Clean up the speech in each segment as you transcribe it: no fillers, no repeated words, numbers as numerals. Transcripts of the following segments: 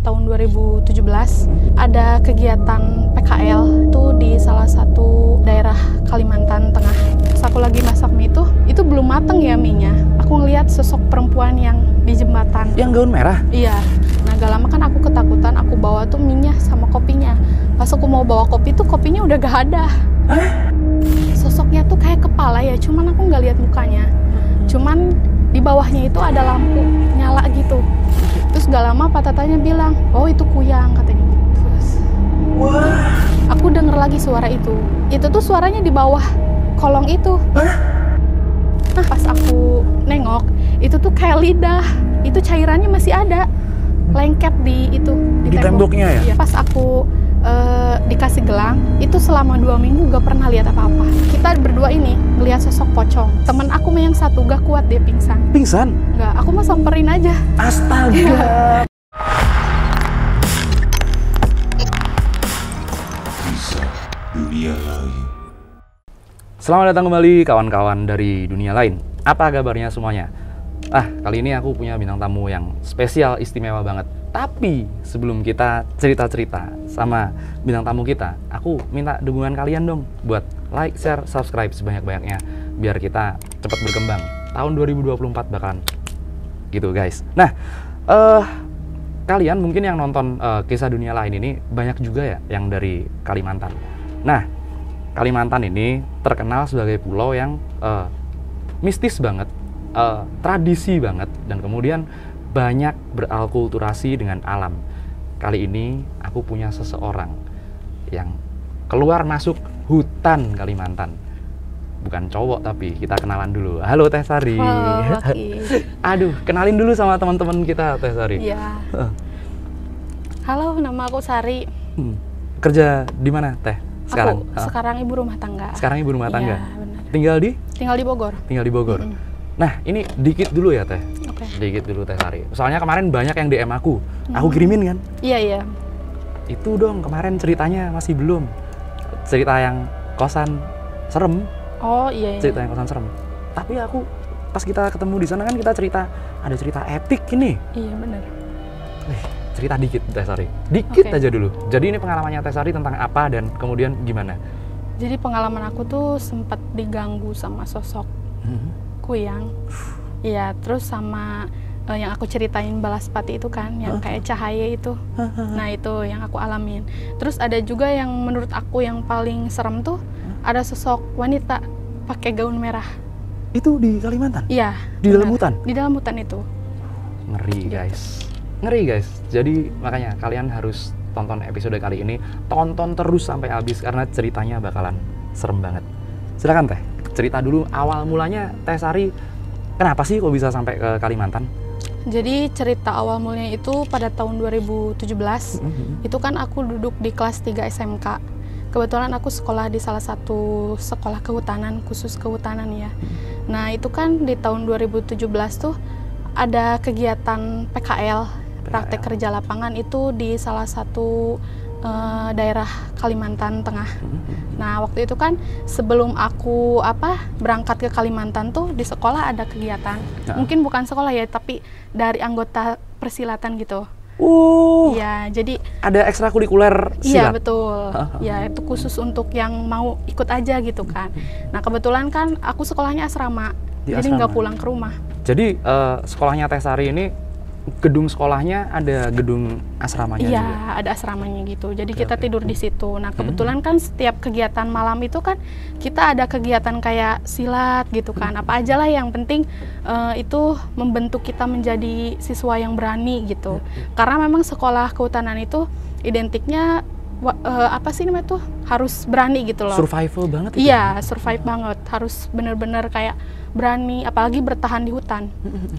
Tahun 2017 ada kegiatan PKL tuh di salah satu daerah Kalimantan Tengah. Pas aku lagi masak mie itu belum mateng ya mie-nya. Aku ngeliat sosok perempuan yang di jembatan. Yang gaun merah? Iya. Nah gak lama kan aku ketakutan, aku bawa tuh mie-nya sama kopinya. Pas aku mau bawa kopi tuh kopinya udah gak ada. Hah? Sosoknya tuh kayak kepala ya, cuman aku nggak lihat mukanya. Cuman di bawahnya itu ada lampu nyala gitu. Terus gak lama Pak Tatanya bilang, oh itu kuyang katanya. Terus aku denger lagi suara itu. Itu tuh suaranya di bawah kolong itu. Nah pas aku nengok, itu tuh kayak lidah. Itu cairannya masih ada, lengket di itu di temboknya ya? Iya. Pas aku dikasih gelang, itu selama 2 minggu gak pernah lihat apa-apa. Kita berdua ini ngelihat sosok pocong. Temen aku yang satu gak kuat, dia pingsan. Pingsan? Enggak, aku mah samperin aja. Astaga. Kisah dunia lain. Selamat datang kembali kawan-kawan dari dunia lain. Apa kabarnya semuanya? Kali ini aku punya bintang tamu yang spesial, istimewa banget. Tapi sebelum kita cerita-cerita sama bintang tamu kita, aku minta dukungan kalian dong buat like, share, subscribe sebanyak-banyaknya biar kita cepat berkembang. Tahun 2024 bakalan gitu guys. Nah, kalian mungkin yang nonton Kisah Dunia Lain ini banyak juga ya yang dari Kalimantan. Nah, Kalimantan ini terkenal sebagai pulau yang mistis banget, tradisi banget, dan kemudian banyak beralkulturasi dengan alam. Kali ini aku punya seseorang yang keluar masuk hutan Kalimantan. Bukan cowok tapi kita kenalan dulu. Halo Teh Sari. Halo, Aduh, kenalin dulu sama teman-teman kita Teh Sari. Iya. Halo, nama aku Sari. Kerja di mana Teh sekarang? Aku sekarang ibu rumah tangga. Sekarang ibu rumah tangga. Iya, benar. Tinggal di Bogor. Tinggal di Bogor. Nah, ini dikit dulu ya Teh. Oke. Dikit dulu Teh Sari. Soalnya kemarin banyak yang DM aku. Aku kirimin kan? Iya. Itu dong kemarin ceritanya masih belum. Cerita yang kosan serem. Oh iya. Cerita yang kosan serem. Tapi aku pas kita ketemu di sana kan kita ada cerita epic ini. Iya benar. Cerita dikit Teh Sari. Dikit Oke. aja dulu. Jadi ini pengalamannya Teh Sari tentang apa dan kemudian gimana? Jadi pengalaman aku tuh sempat diganggu sama sosok kuyang. Iya, terus sama yang aku ceritain Balaspati itu kan, yang kayak cahaya itu. Nah, itu yang aku alamin. Terus ada juga yang menurut aku yang paling serem tuh, ada sosok wanita pakai gaun merah. Itu di Kalimantan? Iya. Di dalam hutan? Di dalam hutan itu. Ngeri guys. Ngeri guys. Jadi makanya kalian harus tonton episode kali ini. Tonton terus sampai habis karena ceritanya bakalan serem banget. Silakan Teh, cerita dulu awal mulanya Teh Sari. Kenapa sih kok bisa sampai ke Kalimantan? Jadi cerita awal mulanya itu pada tahun 2017, itu kan aku duduk di kelas 3 SMK. Kebetulan aku sekolah di salah satu sekolah kehutanan, khusus kehutanan ya. Nah itu kan di tahun 2017 tuh ada kegiatan PKL, praktek kerja lapangan itu di salah satu daerah Kalimantan Tengah. Nah waktu itu kan sebelum aku berangkat ke Kalimantan tuh di sekolah ada kegiatan. Mungkin bukan sekolah ya, tapi dari anggota persilatan gitu. Iya, jadi ada ekstrakurikuler silat. Iya betul. Ya itu khusus untuk yang mau ikut aja gitu kan. Nah kebetulan kan aku sekolahnya asrama, jadi nggak pulang ke rumah. Jadi sekolahnya Teh Sari ini gedung sekolahnya ada gedung asramanya juga? Iya, ada asramanya gitu. Jadi kita tidur di situ. Nah, kebetulan kan setiap kegiatan malam itu kan kita ada kegiatan kayak silat gitu kan. Apa aja lah yang penting itu membentuk kita menjadi siswa yang berani gitu. Karena memang sekolah kehutanan itu identiknya harus berani gitu loh. Survival banget itu? Iya, survive banget. Harus bener-bener kayak berani, apalagi bertahan di hutan.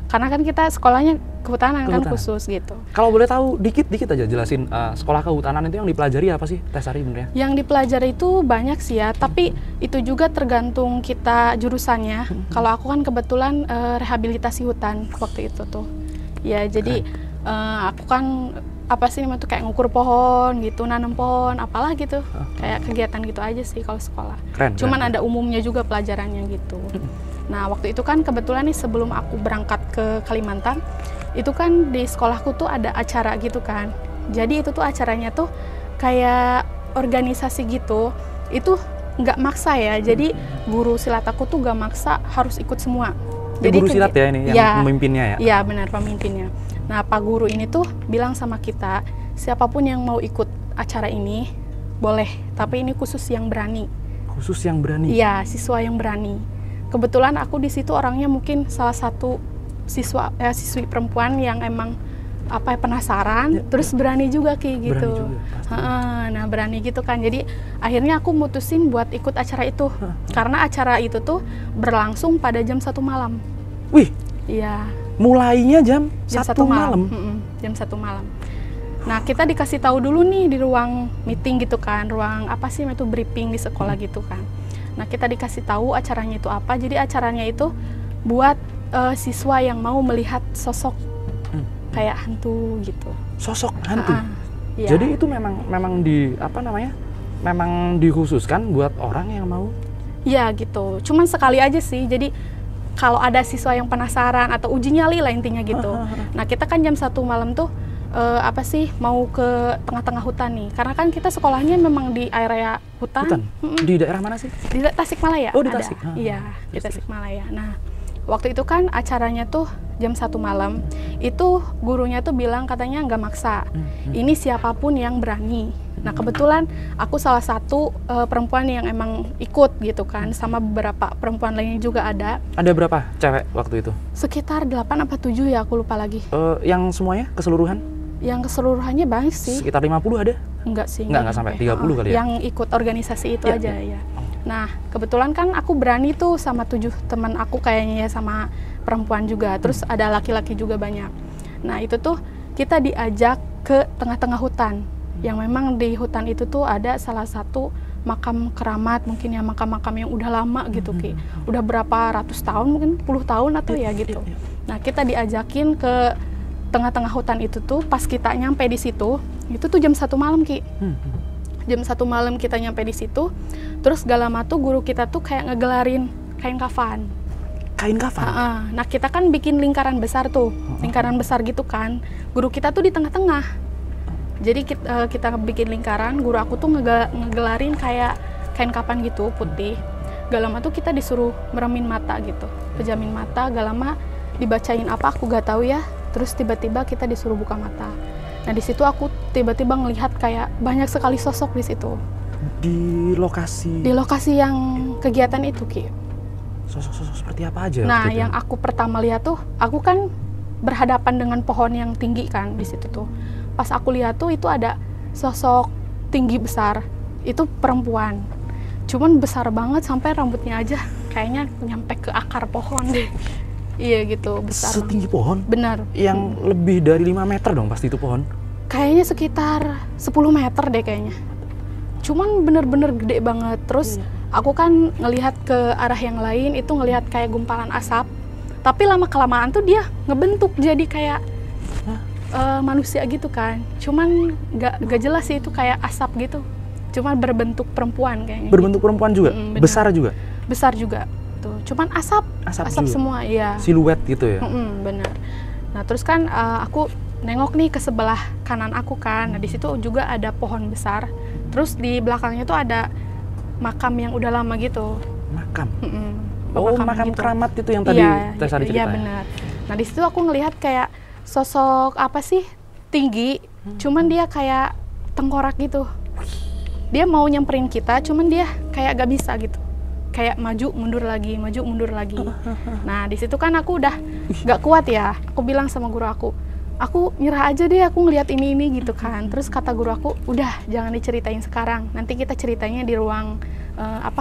Karena kan kita sekolahnya kehutanan kan khusus gitu. Kalau boleh tahu dikit aja jelasin sekolah kehutanan itu yang dipelajari apa sih Teh Sari benernya? Yang dipelajari itu banyak sih ya, tapi itu juga tergantung kita jurusannya. Kalau aku kan kebetulan rehabilitasi hutan waktu itu tuh. Ya jadi aku kan kayak ngukur pohon gitu, nanam pohon, apalah gitu. Kayak kegiatan gitu aja sih kalau sekolah. Cuman ada umumnya juga pelajarannya gitu. Nah waktu itu kan kebetulan nih sebelum aku berangkat ke Kalimantan, itu kan di sekolahku tuh ada acara gitu kan. Jadi itu tuh acaranya tuh kayak organisasi gitu. Itu nggak maksa ya. Jadi guru silat aku tuh nggak maksa harus ikut semua. Jadi guru silat ya ini yang pemimpinnya ya? Iya benar, pemimpinnya. Nah Pak Guru ini tuh bilang sama kita, siapapun yang mau ikut acara ini boleh, tapi ini khusus yang berani. Khusus yang berani? Iya, siswa yang berani. Kebetulan aku di situ orangnya mungkin salah satu siswi perempuan yang emang penasaran, terus berani juga kayak gitu. Berani juga, nah berani gitu kan. Jadi akhirnya aku mutusin buat ikut acara itu, karena acara itu tuh berlangsung pada jam 1 malam. Wih, iya. Mulainya jam 1 malam. Jam 1 malam. Nah kita dikasih tahu dulu nih di ruang meeting gitu kan, ruang apa sih itu briefing di sekolah gitu kan. Nah kita dikasih tahu acaranya itu apa. Jadi acaranya itu buat siswa yang mau melihat sosok kayak hantu gitu. Sosok hantu. Iya. Jadi itu memang memang dikhususkan buat orang yang mau. Iya gitu. Cuman sekali aja sih. Jadi kalau ada siswa yang penasaran atau uji nyali lah intinya gitu. Nah kita kan jam 1 malam tuh mau ke tengah-tengah hutan nih. Karena kan kita sekolahnya memang di area hutan. Di daerah mana sih? Di Tasikmalaya. Oh di Tasik. Iya di Tasikmalaya. Nah waktu itu kan acaranya tuh jam 1 malam. Itu gurunya tuh bilang katanya nggak maksa. Ini siapapun yang berani. Nah kebetulan aku salah satu perempuan yang emang ikut gitu kan, sama beberapa perempuan lainnya juga ada. Ada berapa cewek waktu itu? Sekitar 8 apa 7 ya, aku lupa lagi. Yang semuanya keseluruhan? Yang keseluruhannya banyak sih. Sekitar 50 ada? Enggak sih. Enggak sampai 30 kali ya? Yang ikut organisasi itu aja ya. Nah kebetulan kan aku berani tuh sama 7 teman aku kayaknya ya, sama perempuan juga. Terus ada laki-laki juga banyak. Nah itu tuh kita diajak ke tengah-tengah hutan. Yang memang di hutan itu tuh ada salah satu makam keramat, mungkin ya makam-makam yang udah lama gitu Ki. Udah berapa ratus tahun, mungkin puluh tahun atau ya gitu. Nah kita diajakin ke tengah-tengah hutan itu tuh, pas kita nyampe di situ, itu tuh jam 1 malam Ki. Jam 1 malam kita nyampe di situ, terus gak lama tuh guru kita tuh kayak ngegelarin kain kafan. Kain kafan? Nah kita kan bikin lingkaran besar tuh, lingkaran besar gitu kan. Guru kita tuh di tengah-tengah. Jadi kita bikin lingkaran, guru aku tuh ngegelarin kayak kain kafan gitu, putih. Gak lama tuh kita disuruh meremin mata gitu, pejamin mata, gak lama dibacain apa aku gak tahu ya. Terus tiba-tiba kita disuruh buka mata. Nah di situ aku tiba-tiba ngelihat kayak banyak sekali sosok di situ. Di lokasi? Di lokasi yang kegiatan itu Ki. Sosok-sosok seperti apa aja? Nah yang aku pertama lihat tuh, aku kan berhadapan dengan pohon yang tinggi kan di situ tuh. Pas aku lihat tuh itu ada sosok tinggi besar, itu perempuan. Cuman besar banget sampai rambutnya aja kayaknya nyampe ke akar pohon deh. Iya gitu, besar. Setinggi pohon? Benar. Yang lebih dari 5 meter dong pasti itu pohon? Kayaknya sekitar 10 meter deh kayaknya. Cuman bener-bener gede banget. Terus aku kan ngelihat ke arah yang lain, itu ngelihat kayak gumpalan asap. Tapi lama-kelamaan tuh dia ngebentuk jadi kayak manusia gitu kan. Cuman gak jelas sih itu kayak asap gitu. Cuman berbentuk perempuan kayaknya. Berbentuk gitu. Perempuan juga? Besar juga? Besar juga. Tuh. Cuman asap semua, ya. Siluet gitu ya? Bener. Nah terus kan aku nengok nih ke sebelah kanan aku kan. Nah di situ juga ada pohon besar. Terus di belakangnya tuh ada makam yang udah lama gitu. Makam? Makam gitu. Keramat itu yang tadi Tesari cerita. Iya benar. Nah di situ aku ngelihat kayak sosok apa sih tinggi, cuman dia kayak tengkorak gitu. Dia mau nyamperin kita, cuman dia kayak gak bisa gitu. Kayak maju mundur lagi. Nah di situ kan aku udah gak kuat ya. Aku bilang sama guru aku nyerah aja deh, aku ngelihat ini gitu kan. Terus kata guru aku, udah jangan diceritain sekarang. Nanti kita ceritanya di ruang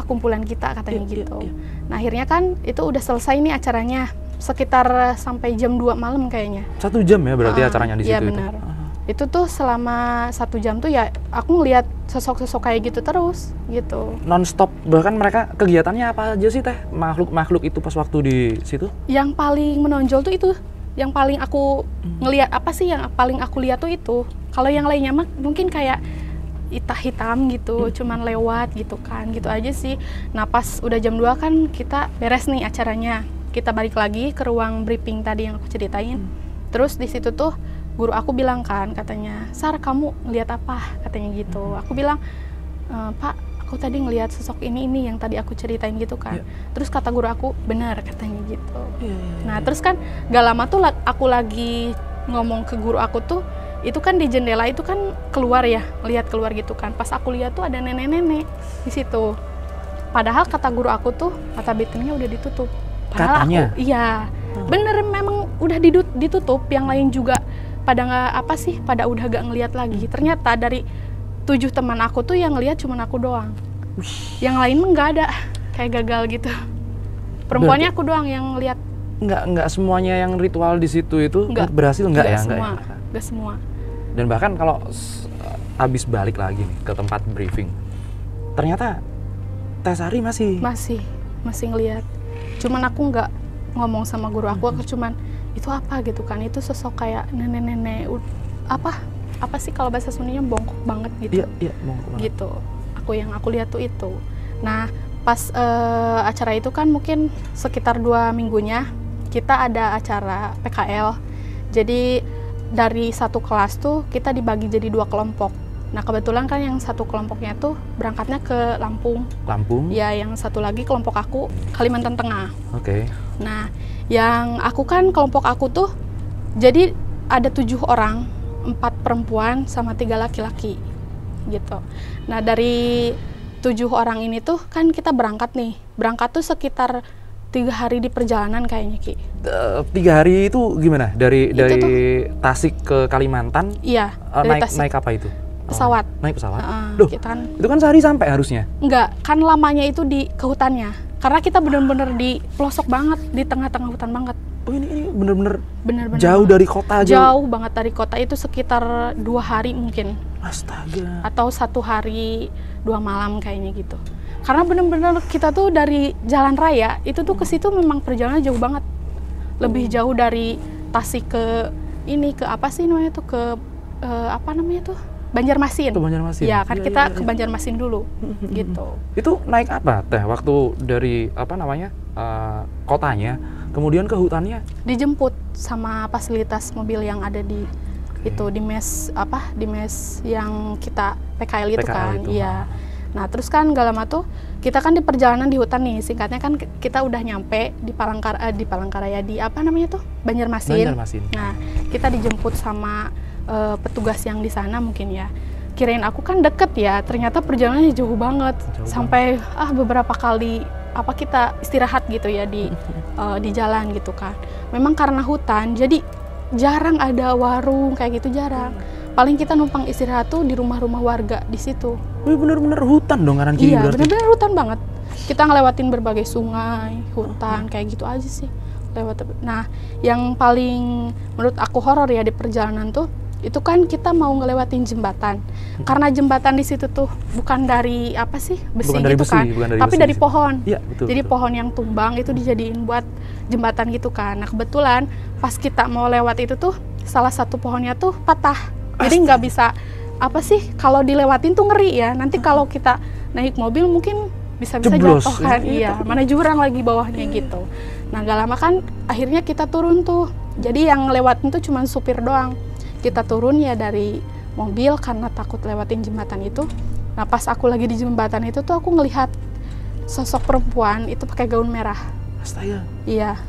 kumpulan kita katanya gitu. Nah akhirnya kan itu udah selesai nih acaranya. Sekitar sampai jam 2 malam kayaknya. 1 jam ya berarti acaranya di situ? Iya benar. Itu tuh selama 1 jam tuh ya aku ngelihat sosok-sosok kayak gitu terus gitu. Non-stop, bahkan mereka kegiatannya apa aja sih Teh? Makhluk itu pas waktu di situ? Yang paling menonjol tuh itu. Yang paling aku ngelihat yang paling aku lihat tuh itu. Kalau yang lainnya mah mungkin kayak hitam gitu, cuman lewat gitu kan, gitu aja sih. Nah pas udah jam 2 kan kita beres nih acaranya. Kita balik lagi ke ruang briefing tadi yang aku ceritain. Terus di situ tuh guru aku bilang kan, katanya, Sar kamu ngeliat apa, katanya gitu. Aku bilang, Pak, aku tadi ngeliat sosok ini yang tadi aku ceritain gitu kan. Terus kata guru aku, benar, katanya gitu. Nah terus kan gak lama tuh aku lagi ngomong ke guru aku tuh, itu kan di jendela itu kan keluar ya, lihat keluar gitu kan. Pas aku lihat tuh ada nenek-nenek di situ. Padahal kata guru aku tuh mata batinnya udah ditutup. Padahal Katanya? aku, iya, bener memang udah ditutup. Yang lain juga pada pada udah gak ngelihat lagi. Ternyata dari 7 teman aku tuh yang ngelihat cuma aku doang. Yang lain mah nggak ada, kayak gagal gitu. Perempuannya aku doang yang ngelihat. Nggak semuanya yang ritual di situ itu berhasil nggak ya? Nggak semua. Dan bahkan kalau habis balik lagi nih ke tempat briefing, ternyata Teh Sari masih ngelihat. Cuman aku nggak ngomong sama guru aku cuman itu apa gitu kan, itu sosok kayak nenek-nenek apa sih kalau bahasa Sundanya bongkok banget gitu. Iya, bongkok banget. Gitu. Aku lihat tuh itu. Nah, pas acara itu kan mungkin sekitar 2 minggunya kita ada acara PKL. Jadi dari satu kelas tuh kita dibagi jadi 2 kelompok. Nah, kebetulan kan yang satu kelompoknya tuh berangkatnya ke Lampung. Ya, yang satu lagi kelompok aku Kalimantan Tengah. Oke. Nah, yang aku kan kelompok aku tuh jadi ada 7 orang, 4 perempuan sama 3 laki-laki gitu. Nah, dari 7 orang ini tuh kan kita berangkat tuh sekitar 3 hari di perjalanan kayaknya, Ki. 3 hari itu gimana? Dari Tasik ke Kalimantan? Iya, dari Tasik. Naik apa itu? Pesawat. Naik pesawat? Loh, itu kan sehari sampai harusnya? Enggak, kan lamanya itu ke hutannya. Karena kita bener-bener di pelosok banget, di tengah-tengah hutan banget. Oh, ini bener-bener banget. jauh dari kota? Jauh banget dari kota, itu sekitar 2 hari mungkin. Astaga. Atau 1 hari 2 malam kayaknya gitu. Karena bener-bener kita tuh dari jalan raya, itu tuh ke situ memang perjalanan jauh banget. Lebih jauh dari Tasik ke apa sih namanya tuh, ke apa namanya tuh? Banjarmasin. Ke Banjarmasin. Ya, kan kita ke Banjarmasin dulu gitu. Itu naik apa Teh waktu dari kotanya kemudian ke hutannya? Dijemput sama fasilitas mobil yang ada di itu di mes yang kita PKL itu kan. Iya. Nah, terus kan gak lama tuh kita kan di perjalanan di hutan nih, singkatnya kan kita udah nyampe di Palangkaraya di apa namanya tuh? Banjarmasin. Nah, kita dijemput sama petugas yang di sana mungkin ya. Kirain aku kan deket ya, ternyata perjalanannya jauh banget. Sampai beberapa kali kita istirahat gitu ya di jalan gitu kan. Memang karena hutan, jadi jarang ada warung kayak gitu, jarang. Paling kita numpang istirahat tuh di rumah-rumah warga di situ. Bener-bener hutan dong kanan kiri. Iya, bener-bener hutan banget. Kita ngelewatin berbagai sungai, hutan kayak gitu aja sih. Nah, yang paling menurut aku horor ya di perjalanan tuh, itu kan kita mau ngelewatin jembatan. Karena jembatan di situ tuh bukan dari besi gitu kan, tapi dari pohon. Ya, betul, jadi pohon yang tumbang itu dijadiin buat jembatan gitu kan. Nah, kebetulan pas kita mau lewat itu tuh salah satu pohonnya tuh patah. Jadi nggak bisa kalau dilewatin tuh ngeri ya. Nanti kalau kita naik mobil mungkin bisa jatuh kan. Iya, mana jurang lagi bawahnya gitu. Nah, gak lama kan akhirnya kita turun tuh. Jadi yang lewatin tuh cuma supir doang. Kita turun ya dari mobil karena takut lewatin jembatan itu. Nah, pas aku lagi di jembatan itu tuh aku ngelihat sosok perempuan itu pakai gaun merah. Astaga. Iya.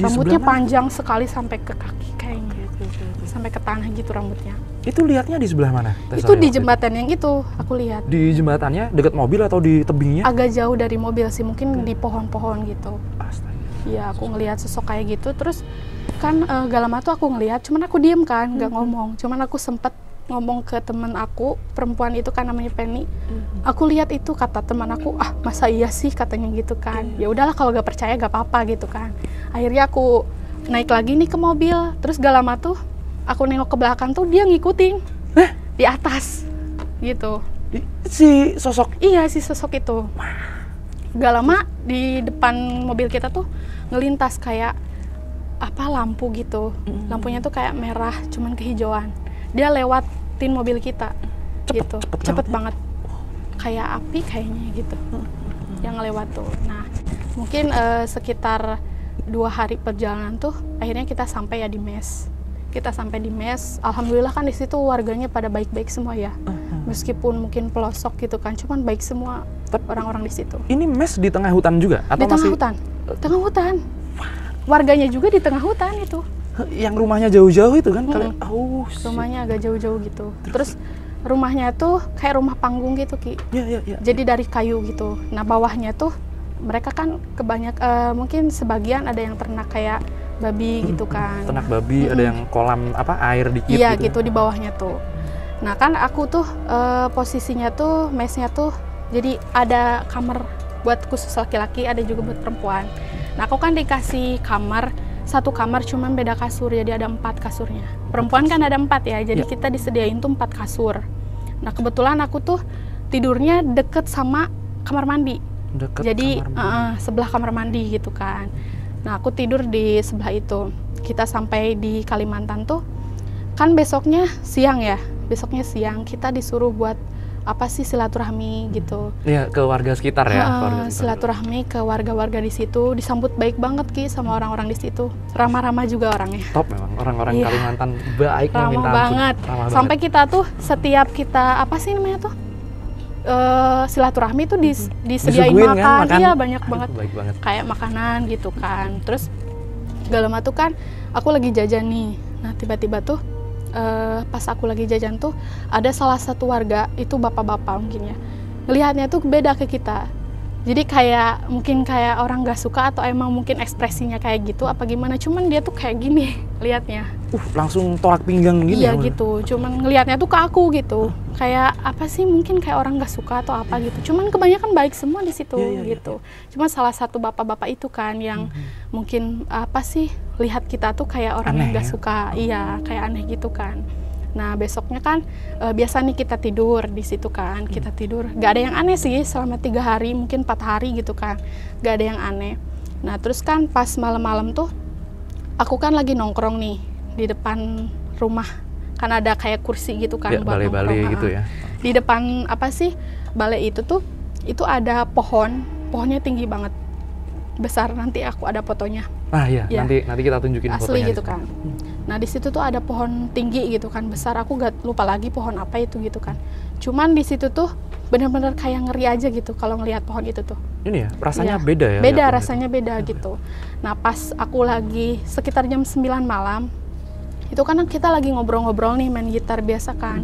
Rambutnya panjang sekali sampai ke kaki kayaknya. Sampai ke tanah gitu rambutnya. Itu lihatnya di sebelah mana? Itu di jembatan yang itu aku lihat. Di jembatannya dekat mobil atau di tebingnya? Agak jauh dari mobil sih, mungkin di pohon-pohon gitu. Astaga. Iya, aku ngelihat sosok kayak gitu. Terus kan gak lama tuh aku ngelihat, cuman aku diem kan, nggak ngomong. Cuman aku sempet ngomong ke teman aku, perempuan itu kan namanya Penny. Aku lihat itu, kata teman aku, masa iya sih katanya gitu kan. Ya udahlah kalau gak percaya gak apa-apa gitu kan. Akhirnya aku naik lagi nih ke mobil. Terus gak lama tuh aku nengok ke belakang tuh dia ngikutin di atas gitu. Si sosok? Iya, si sosok itu. Gak lama di depan mobil kita tuh ngelintas kayak lampu gitu. Lampunya tuh kayak merah, cuman kehijauan. Dia lewatin mobil kita gitu. Cepet banget. Kayak api kayaknya gitu. Yang lewat tuh. Nah, mungkin sekitar 2 hari perjalanan tuh akhirnya kita sampai ya di mes. kita sampai di mes. Alhamdulillah kan di situ warganya pada baik-baik semua ya. Meskipun mungkin pelosok gitu kan, cuman baik semua orang-orang di situ. Ini mes di tengah hutan juga atau Di tengah masih hutan. Tengah hutan. Warganya juga di tengah hutan itu. yang rumahnya jauh-jauh itu kan kalian? Rumahnya agak jauh-jauh gitu. Terus rumahnya tuh kayak rumah panggung gitu, Ki. Ya. Jadi dari kayu gitu. Nah, bawahnya tuh mereka kan mungkin sebagian ada yang ternak kayak babi gitu kan. Ternak babi, ada yang kolam air dikit Iya gitu. gitu di bawahnya tuh. Nah kan aku tuh posisinya tuh mesnya tuh jadi ada kamar buat khusus laki-laki, ada juga buat perempuan. Nah aku kan dikasih satu kamar cuman beda kasur, jadi ada 4 kasurnya. Perempuan kan ada 4 ya, jadi kita disediain tuh 4 kasur. Nah kebetulan aku tuh tidurnya deket sama kamar mandi. Jadi sebelah kamar mandi gitu kan. Nah aku tidur di sebelah itu. Kita sampai di Kalimantan tuh kan besoknya siang kita disuruh buat silaturahmi gitu. Iya, ke warga sekitar ya. Silaturahmi ke warga-warga di situ, disambut baik banget Ki sama orang-orang di situ. Ramah-ramah juga orangnya. Top memang orang-orang Kalimantan baik, ramah banget. Sampai kita tuh setiap kita silaturahmi tuh disediain makan, iya banyak banget. Baik banget. Kayak makanan gitu kan. Terus gak lama tuh kan aku lagi jajan nih. Nah tiba-tiba tuh pas aku lagi jajan tuh ada salah satu warga, itu bapak-bapak mungkin ya, ngelihatnya tuh beda ke kita. Jadi mungkin kayak orang gak suka atau emang mungkin ekspresinya kayak gitu apa gimana, cuman dia tuh kayak gini lihatnya. Langsung tolak pinggang gini. Iya gitu, cuman ngelihatnya tuh ke aku gitu. Kayak mungkin kayak orang gak suka atau apa gitu. Cuman kebanyakan baik semua di situ gitu. Cuma salah satu bapak-bapak itu kan yang mungkin lihat kita tuh kayak orang yang gak suka. Iya, kayak aneh gitu kan. Nah besoknya kan biasa nih kita tidur di situ kan, kita tidur. Gak ada yang aneh sih selama 3 hari, mungkin 4 hari gitu kan. Gak ada yang aneh. Nah terus kan pas malam-malam tuh, aku kan lagi nongkrong nih di depan rumah. Kan ada kayak kursi gitu kan buat balai-balai gitu ya. Di depan balai itu tuh, itu ada pohonnya tinggi banget. Besar, nanti aku ada fotonya. Nanti kita tunjukin asli fotonya gitu kan. Nah di situ tuh ada pohon tinggi gitu kan, besar. Aku gak lupa lagi pohon apa itu gitu kan. Cuman di situ tuh bener-bener kayak ngeri aja gitu kalau ngelihat pohon itu tuh. Ini ya, rasanya beda ya? Beda, rasanya beda gitu. Nah pas aku lagi sekitar jam 9 malam, itu kan kita lagi ngobrol-ngobrol nih, main gitar biasa kan.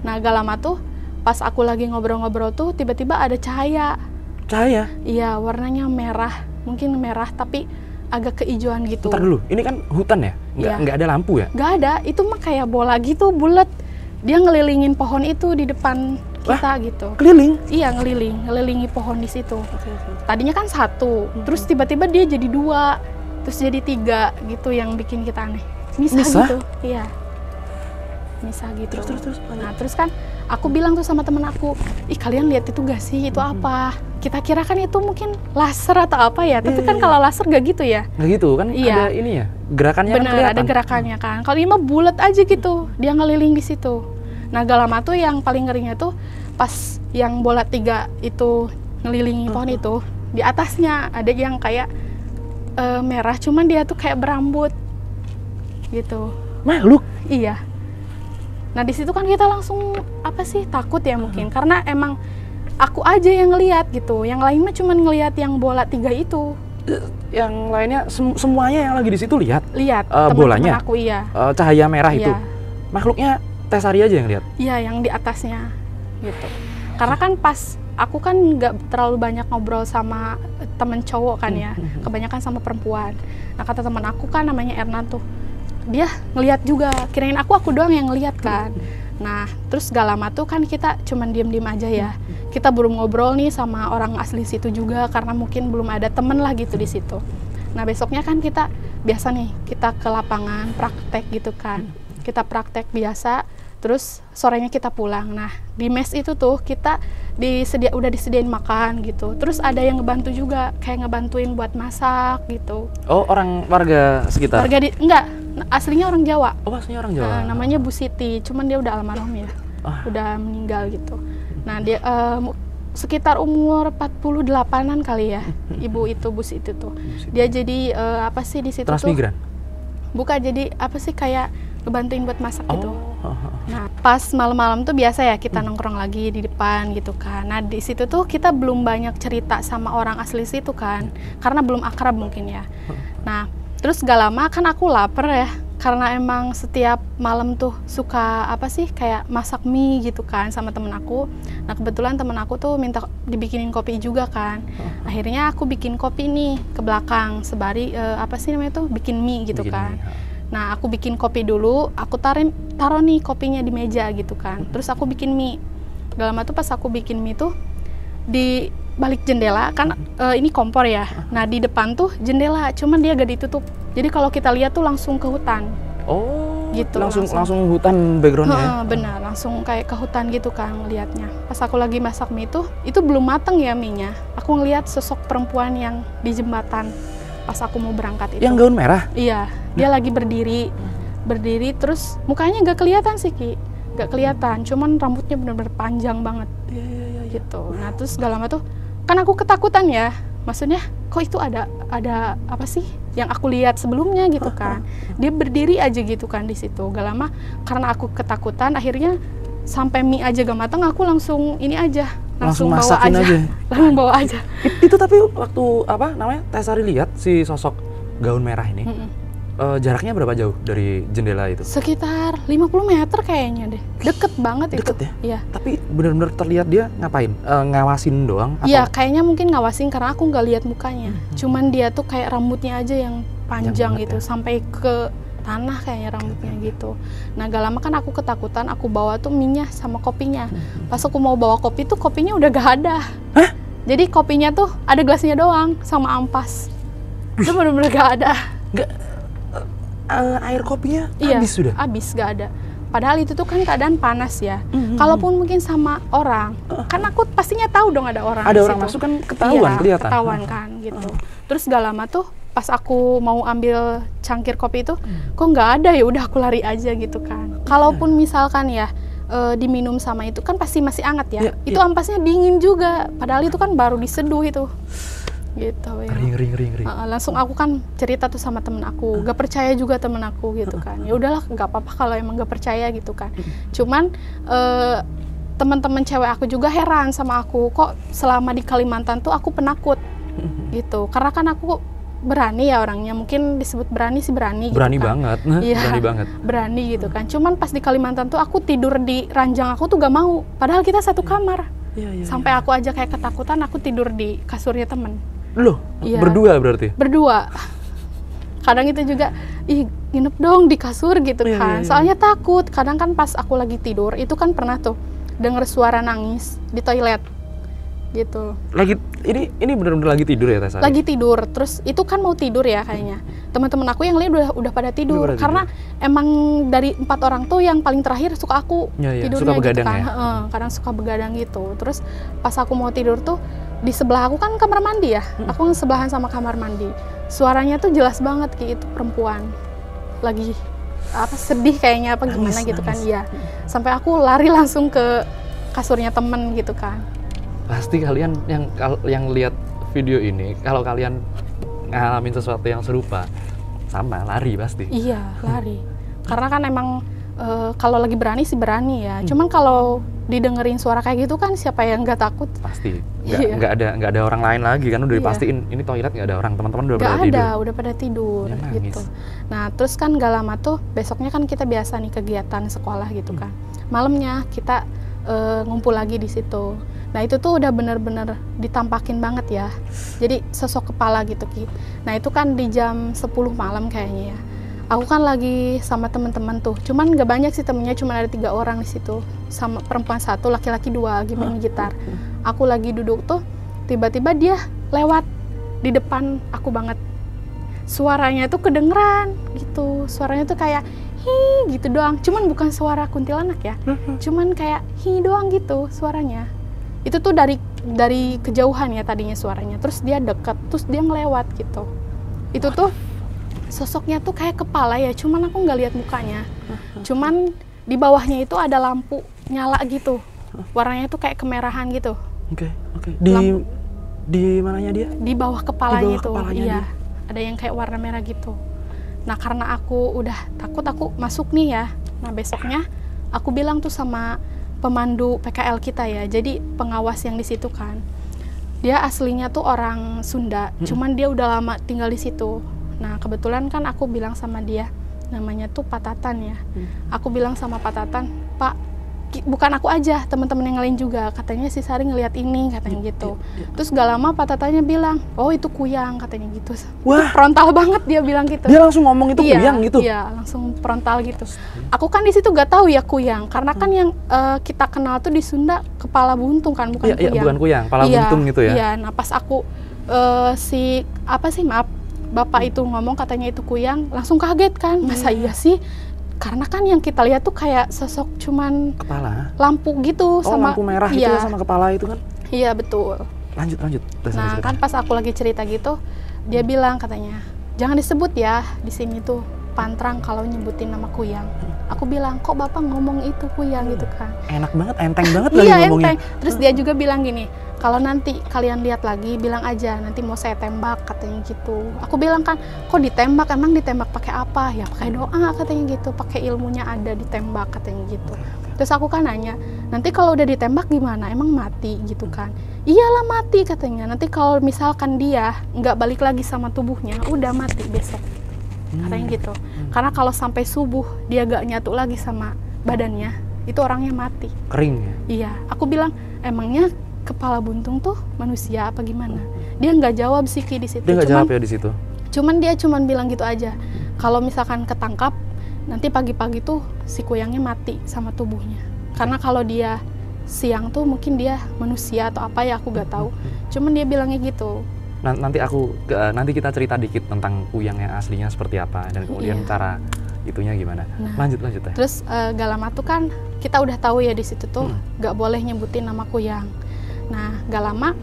Nah gak lama tuh pas aku lagi ngobrol-ngobrol tuh tiba-tiba ada cahaya. Cahaya? Iya, warnanya merah, mungkin merah tapi agak keijuan gitu. Bentar dulu, ini kan hutan ya? Nggak ada lampu ya? Nggak ada, itu mah kayak bola gitu, bulat. Dia ngelilingin pohon itu di depan kita gitu. Keliling? Iya, ngelilingi pohon di situ. Tadinya kan 1, terus tiba-tiba dia jadi 2, terus jadi 3 gitu, yang bikin kita aneh. Misah? Gitu, iya. Misah gitu. Terus. Nah terus kan aku bilang tuh sama temen aku, ih kalian lihat itu gak sih, itu apa? Kita kira kan itu mungkin laser atau apa ya, tapi kan kalau laser gak gitu ya. Gak gitu kan, ada ini ya, gerakannya. Bener, kan ada gerakannya kan. Kalau ini mah bulat aja gitu, dia ngeliling di situ. Nah gak lama tuh yang paling ngerinya tuh pas yang bola 3 itu ngelilingi pohon itu, di atasnya ada yang kayak merah, cuman dia tuh kayak berambut gitu. Makhluk? Iya. Nah di situ kan kita langsung takut ya mungkin, karena emang aku aja yang ngelihat gitu, yang lain mah cuma ngelihat yang bola 3 itu. Yang lainnya semuanya yang lagi di situ lihat bolanya. Aku cahaya merah itu. Makhluknya Tesari aja yang lihat. Iya, yang di atasnya gitu. Karena kan pas aku kan nggak terlalu banyak ngobrol sama temen cowok kan ya, kebanyakan sama perempuan. Nah kata teman aku kan namanya Ernan tuh, dia ngelihat juga, kirain aku doang yang ngelihat kan. Nah terus gak lama tuh kan kita cuman diem-diem aja ya, kita belum ngobrol nih sama orang asli situ juga karena mungkin belum ada temen lah gitu di situ. Nah besoknya kan kita biasa nih, kita ke lapangan praktek gitu kan, kita praktek biasa, terus sorenya kita pulang. Nah di mes itu tuh kita udah disediain makan gitu, terus ada yang ngebantu juga, kayak ngebantuin buat masak gitu. Oh, orang warga sekitar? Enggak, aslinya orang Jawa. Oh, aslinya orang Jawa. Namanya Bu Siti, cuman dia udah almarhum ya, udah meninggal gitu. Nah dia sekitar umur 48-an kali ya, ibu itu, Bu Siti tuh. Dia jadi di situ transmigran? tuh? Bukan, jadi kayak ngebantuin buat masak gitu. Nah, pas malam-malam tuh biasa ya kita nongkrong lagi di depan gitu kan. Nah, di situ tuh kita belum banyak cerita sama orang asli situ kan, karena belum akrab mungkin ya. Nah, terus gak lama kan aku lapar ya, karena emang setiap malam tuh suka apa sih kayak masak mie gitu kan sama temen aku. Nah, kebetulan temen aku tuh minta dibikinin kopi juga kan. Akhirnya aku bikin kopi nih ke belakang sebari apa sih namanya tuh bikin mie gitu kan. Nah, aku bikin kopi dulu, aku taruh nih kopinya di meja gitu kan. Terus aku bikin mie. Gak lama tuh pas aku bikin mie tuh di balik jendela kan ini kompor ya. Nah, di depan tuh jendela, cuman dia gak ditutup. Jadi kalau kita lihat tuh langsung ke hutan. Oh, gitu. Langsung hutan backgroundnya. Benar, langsung kayak ke hutan gitu kan ngelihatnya. Pas aku lagi masak mie itu belum mateng ya mie-nya. Aku ngelihat sosok perempuan yang di jembatan pas aku mau berangkat itu. Yang gaun merah? Iya, dia lagi berdiri terus mukanya nggak kelihatan sih Ki, nggak kelihatan, cuman rambutnya benar-benar panjang banget. Iya. Gitu. Nah terus gak lama tuh kan aku ketakutan ya, maksudnya kok itu ada apa sih yang aku lihat sebelumnya gitu kan. Dia berdiri aja gitu kan di situ. Gak lama karena aku ketakutan akhirnya sampai mie aja gak matang aku langsung ini aja. Langsung bawa aja. Langsung bawa aja. Itu tapi waktu apa namanya Teh Sari lihat si sosok gaun merah ini, jaraknya berapa jauh dari jendela itu? Sekitar 50 meter kayaknya deh. Deket banget itu. Deket ya? Iya. Tapi benar-benar terlihat dia ngapain? Ngawasin doang? Iya, kayaknya mungkin ngawasin karena aku nggak lihat mukanya. Cuman dia tuh kayak rambutnya aja yang panjang gitu, sampai ke tanah kayaknya rambutnya gitu. Nah, gak lama kan aku ketakutan, aku bawa tuh minyak sama kopinya. Pas aku mau bawa kopi tuh kopinya udah gak ada. Hah? Jadi kopinya tuh ada gelasnya doang sama ampas. Itu bener-bener gak ada. Air kopinya iya, habis sudah? Habis, gak ada. Padahal itu tuh kan keadaan panas ya. Kalaupun mungkin sama orang, kan aku pastinya tahu dong ada orang. Ada di orang situ. masuk kan ketahuan, iya, kelihatan. Ketahuan kan gitu. Terus gak lama tuh pas aku mau ambil cangkir kopi itu, kok nggak ada ya udah aku lari aja gitu kan. Kalaupun misalkan ya diminum sama itu kan pasti masih hangat ya. Itu ampasnya dingin juga. Padahal itu kan baru diseduh itu. Gitu ya. Ngeri. Langsung aku kan cerita tuh sama temen aku, gak percaya juga temen aku gitu kan. Ya udahlah nggak apa-apa kalau emang gak percaya gitu kan. Cuman teman-teman cewek aku juga heran sama aku, kok selama di Kalimantan tuh aku penakut gitu. Karena kan aku berani ya orangnya, mungkin disebut berani sih berani gitu berani kan. Banget, iya, berani banget. Berani gitu kan. Cuman pas di Kalimantan tuh aku tidur di ranjang aku tuh gak mau. Padahal kita satu kamar. Sampai aku aja kayak ketakutan, aku tidur di kasurnya temen. Loh, berdua berarti? Berdua. Kadang itu juga, nginep dong di kasur gitu kan. Soalnya takut. Kadang kan pas aku lagi tidur, itu kan pernah tuh denger suara nangis di toilet. Gitu. Lagi ini benar-benar lagi tidur ya Teh Sari? Lagi tidur, terus itu kan mau tidur ya kayaknya. Teman-teman aku yang lain udah pada tidur karena emang dari 4 orang tuh yang paling terakhir suka aku tidurnya suka begadang gitu kan. Ya? Kadang suka begadang gitu. Terus pas aku mau tidur tuh di sebelah aku kan kamar mandi ya. Aku sebelahan sama kamar mandi. Suaranya tuh jelas banget kayak itu perempuan lagi apa sedih kayaknya apa gimana gitu kan. Iya. Sampai aku lari langsung ke kasurnya temen gitu kan. Pasti kalian yang lihat video ini, kalau kalian ngalamin sesuatu yang serupa, sama lari pasti. Iya, lari. Karena kan emang kalau lagi berani sih berani ya. Cuman kalau didengerin suara kayak gitu kan siapa yang nggak takut? Pasti. Nggak ada orang lain lagi kan udah dipastiin ini toilet nggak ada orang, teman-teman udah pada tidur. Udah pada tidur gitu. Nah terus kan gak lama tuh besoknya kan kita biasa nih kegiatan sekolah gitu kan. Malamnya kita ngumpul lagi di situ. Nah itu tuh udah bener-bener ditampakin banget ya. Jadi sosok kepala gitu Ki. Nah itu kan di jam 10 malam kayaknya ya. Aku kan lagi sama teman-teman tuh. Cuman gak banyak sih temennya, cuma ada 3 orang di situ. Sama perempuan 1, laki-laki 2 lagi main gitar. Aku lagi duduk tuh, tiba-tiba dia lewat di depan aku banget. Suaranya tuh kedengeran gitu. Suaranya tuh kayak hi gitu doang. Cuman bukan suara kuntilanak ya. Cuman kayak hi doang gitu suaranya. Itu tuh dari kejauhan ya tadinya suaranya, terus dia deket, terus dia ngelewat gitu. Itu tuh sosoknya tuh kayak kepala ya, cuman aku nggak lihat mukanya. Cuman di bawahnya itu ada lampu nyala gitu, warnanya tuh kayak kemerahan gitu. Oke. Di mananya dia? Di bawah kepalanya tuh, iya. Ada yang kayak warna merah gitu. Nah karena aku udah takut, aku masuk nih ya. Nah besoknya aku bilang tuh sama pemandu PKL kita ya, jadi pengawas yang di situ kan. Dia aslinya tuh orang Sunda, cuman dia udah lama tinggal di situ. Nah kebetulan kan aku bilang sama dia, namanya tuh Pak Tatan ya. Aku bilang sama Pak Tatan, Pak, bukan aku aja, teman-teman yang lain juga. Katanya si Sari ngelihat ini, katanya gitu. Terus gak lama Pak Tatannya bilang, oh itu kuyang, katanya gitu. Wah. Itu frontal banget dia bilang gitu. Dia langsung ngomong itu kuyang gitu? Iya, langsung frontal gitu. Aku kan di situ gak tahu ya kuyang, karena kan yang kita kenal tuh di Sunda kepala buntung kan, bukan kuyang. Iya, bukan kuyang, kepala buntung gitu ya? Iya, nah pas aku Bapak itu ngomong katanya itu kuyang, langsung kaget kan, masa iya sih? Karena kan yang kita lihat tuh kayak sosok cuman kepala, lampu gitu, sama lampu merah gitu ya, sama kepala itu kan? Iya betul. Lanjut. Nah kan pas aku lagi cerita gitu, dia bilang katanya, jangan disebut ya di sini tuh pantrang kalau nyebutin nama kuyang. Aku bilang, kok Bapak ngomong itu kuyang gitu kan? Enak banget, enteng banget lagi iya, ngomongnya. Enteng. Terus dia juga bilang gini, kalau nanti kalian lihat lagi, bilang aja nanti mau saya tembak, katanya gitu. Aku bilang kan, kok ditembak? Emang ditembak pakai apa? Ya pakai doa, katanya gitu. Pakai ilmunya ada ditembak, katanya gitu. Terus aku kan nanya, nanti kalau udah ditembak gimana? Emang mati gitu kan? Iyalah mati, katanya. Nanti kalau misalkan dia nggak balik lagi sama tubuhnya, udah mati besok, katanya gitu. Karena kalau sampai subuh dia gak nyatu lagi sama badannya, itu orangnya mati. Kering ya? Iya, aku bilang emangnya kepala buntung tuh manusia apa gimana? Dia nggak jawab sih Ki di situ. Dia nggak jawab ya di situ. Cuman dia cuman bilang gitu aja. Kalau misalkan ketangkap, nanti pagi-pagi tuh si kuyangnya mati sama tubuhnya. Karena kalau dia siang tuh mungkin dia manusia atau apa ya aku nggak tahu. Cuman dia bilangnya gitu. Nanti kita cerita dikit tentang kuyang yang aslinya seperti apa dan kemudian cara itunya gimana. Lanjut ya. Terus gak lama tuh kan kita udah tahu ya di situ tuh nggak boleh nyebutin nama kuyang. Nah, gak lama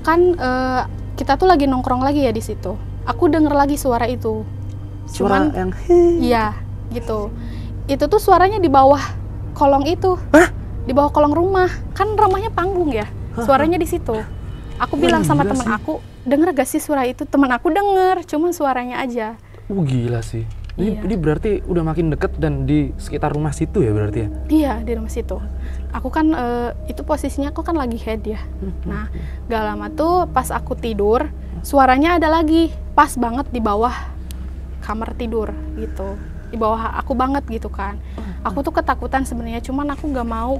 kan kita tuh lagi nongkrong lagi ya di situ. Aku denger lagi suara itu. Suara yang iya, gitu. Itu tuh suaranya di bawah kolong itu. Hah? Di bawah kolong rumah. Kan rumahnya panggung ya. Suaranya di situ. Aku bilang sama teman aku, denger gak sih suara itu? Teman aku denger, cuman suaranya aja. Gila sih. Ini berarti udah makin deket dan di sekitar rumah situ ya berarti ya? Iya, di rumah situ. Aku kan, itu posisinya aku kan lagi head ya. Nah, gak lama tuh pas aku tidur, suaranya ada lagi. Pas banget di bawah kamar tidur gitu. Di bawah aku banget gitu kan. Aku tuh ketakutan sebenarnya, cuman aku gak mau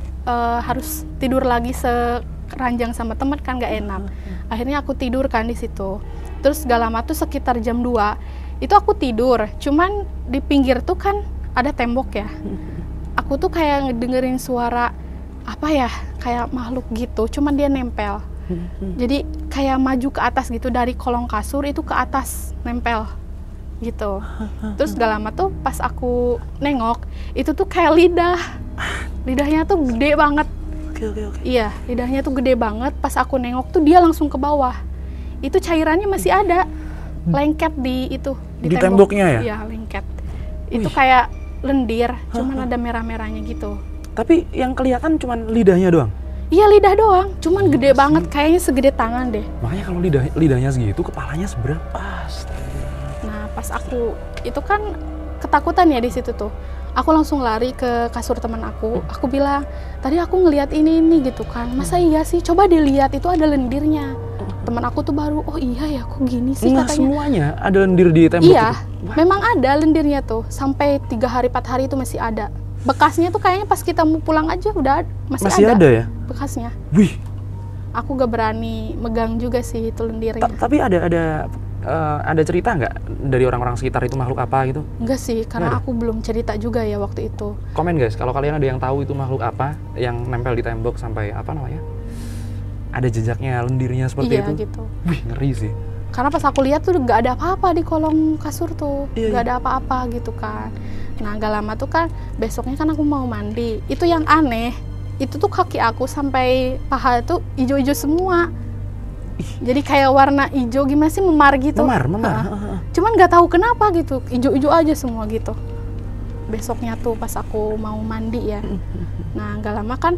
harus tidur lagi sekeranjang sama teman kan gak enak. Akhirnya aku tidur kan di situ. Terus gak lama tuh sekitar jam 2, itu aku tidur, cuman di pinggir tuh kan ada tembok ya. Aku tuh kayak ngedengerin suara apa ya, kayak makhluk gitu, cuman dia nempel. Jadi kayak maju ke atas gitu, dari kolong kasur itu ke atas nempel gitu. Terus gak lama tuh pas aku nengok, itu tuh kayak lidahnya tuh gede banget. Oke. Iya, lidahnya tuh gede banget. Pas aku nengok tuh dia langsung ke bawah. Itu cairannya masih ada, lengket di temboknya ya? Iya, lengket. Itu kayak lendir, cuman ada merah-merahnya gitu. Tapi yang kelihatan cuman lidahnya doang? Iya, lidah doang, cuman gede banget, kayaknya segede tangan deh. Makanya kalau lidahnya segitu, kepalanya seberapa? Nah, pas aku itu kan ketakutan ya di situ tuh. Aku langsung lari ke kasur teman aku bilang, tadi aku ngelihat ini gitu kan, masa iya sih, coba dilihat itu ada lendirnya. Teman aku tuh baru, oh iya ya, kok gini sih katanya. Semuanya ada lendir di tembok iya, itu? Memang ada lendirnya tuh, sampai 3 hari 4 hari itu masih ada. Bekasnya tuh kayaknya pas kita mau pulang aja udah masih ada ya? Bekasnya. Wih. Aku gak berani megang juga sih itu lendirnya. Tapi ada cerita nggak dari orang-orang sekitar itu makhluk apa gitu? Enggak sih, karena aku belum cerita juga ya waktu itu. Komen guys, kalau kalian ada yang tahu itu makhluk apa yang nempel di tembok sampai apa namanya? Ada jejaknya, lendirnya seperti itu. Iya gitu. Wih, ngeri sih. Karena pas aku lihat tuh nggak ada apa-apa di kolong kasur tuh, nggak Iya. ada apa-apa gitu kan. Nah gak lama tuh kan besoknya kan aku mau mandi. Itu yang aneh, itu tuh kaki aku sampai paha tuh ijo-ijo semua. Jadi kayak warna hijau gimana sih, memar gitu. Memar. Cuman nggak tahu kenapa gitu, hijau-hijau aja semua gitu. Besoknya tuh pas aku mau mandi ya. Nah nggak lama kan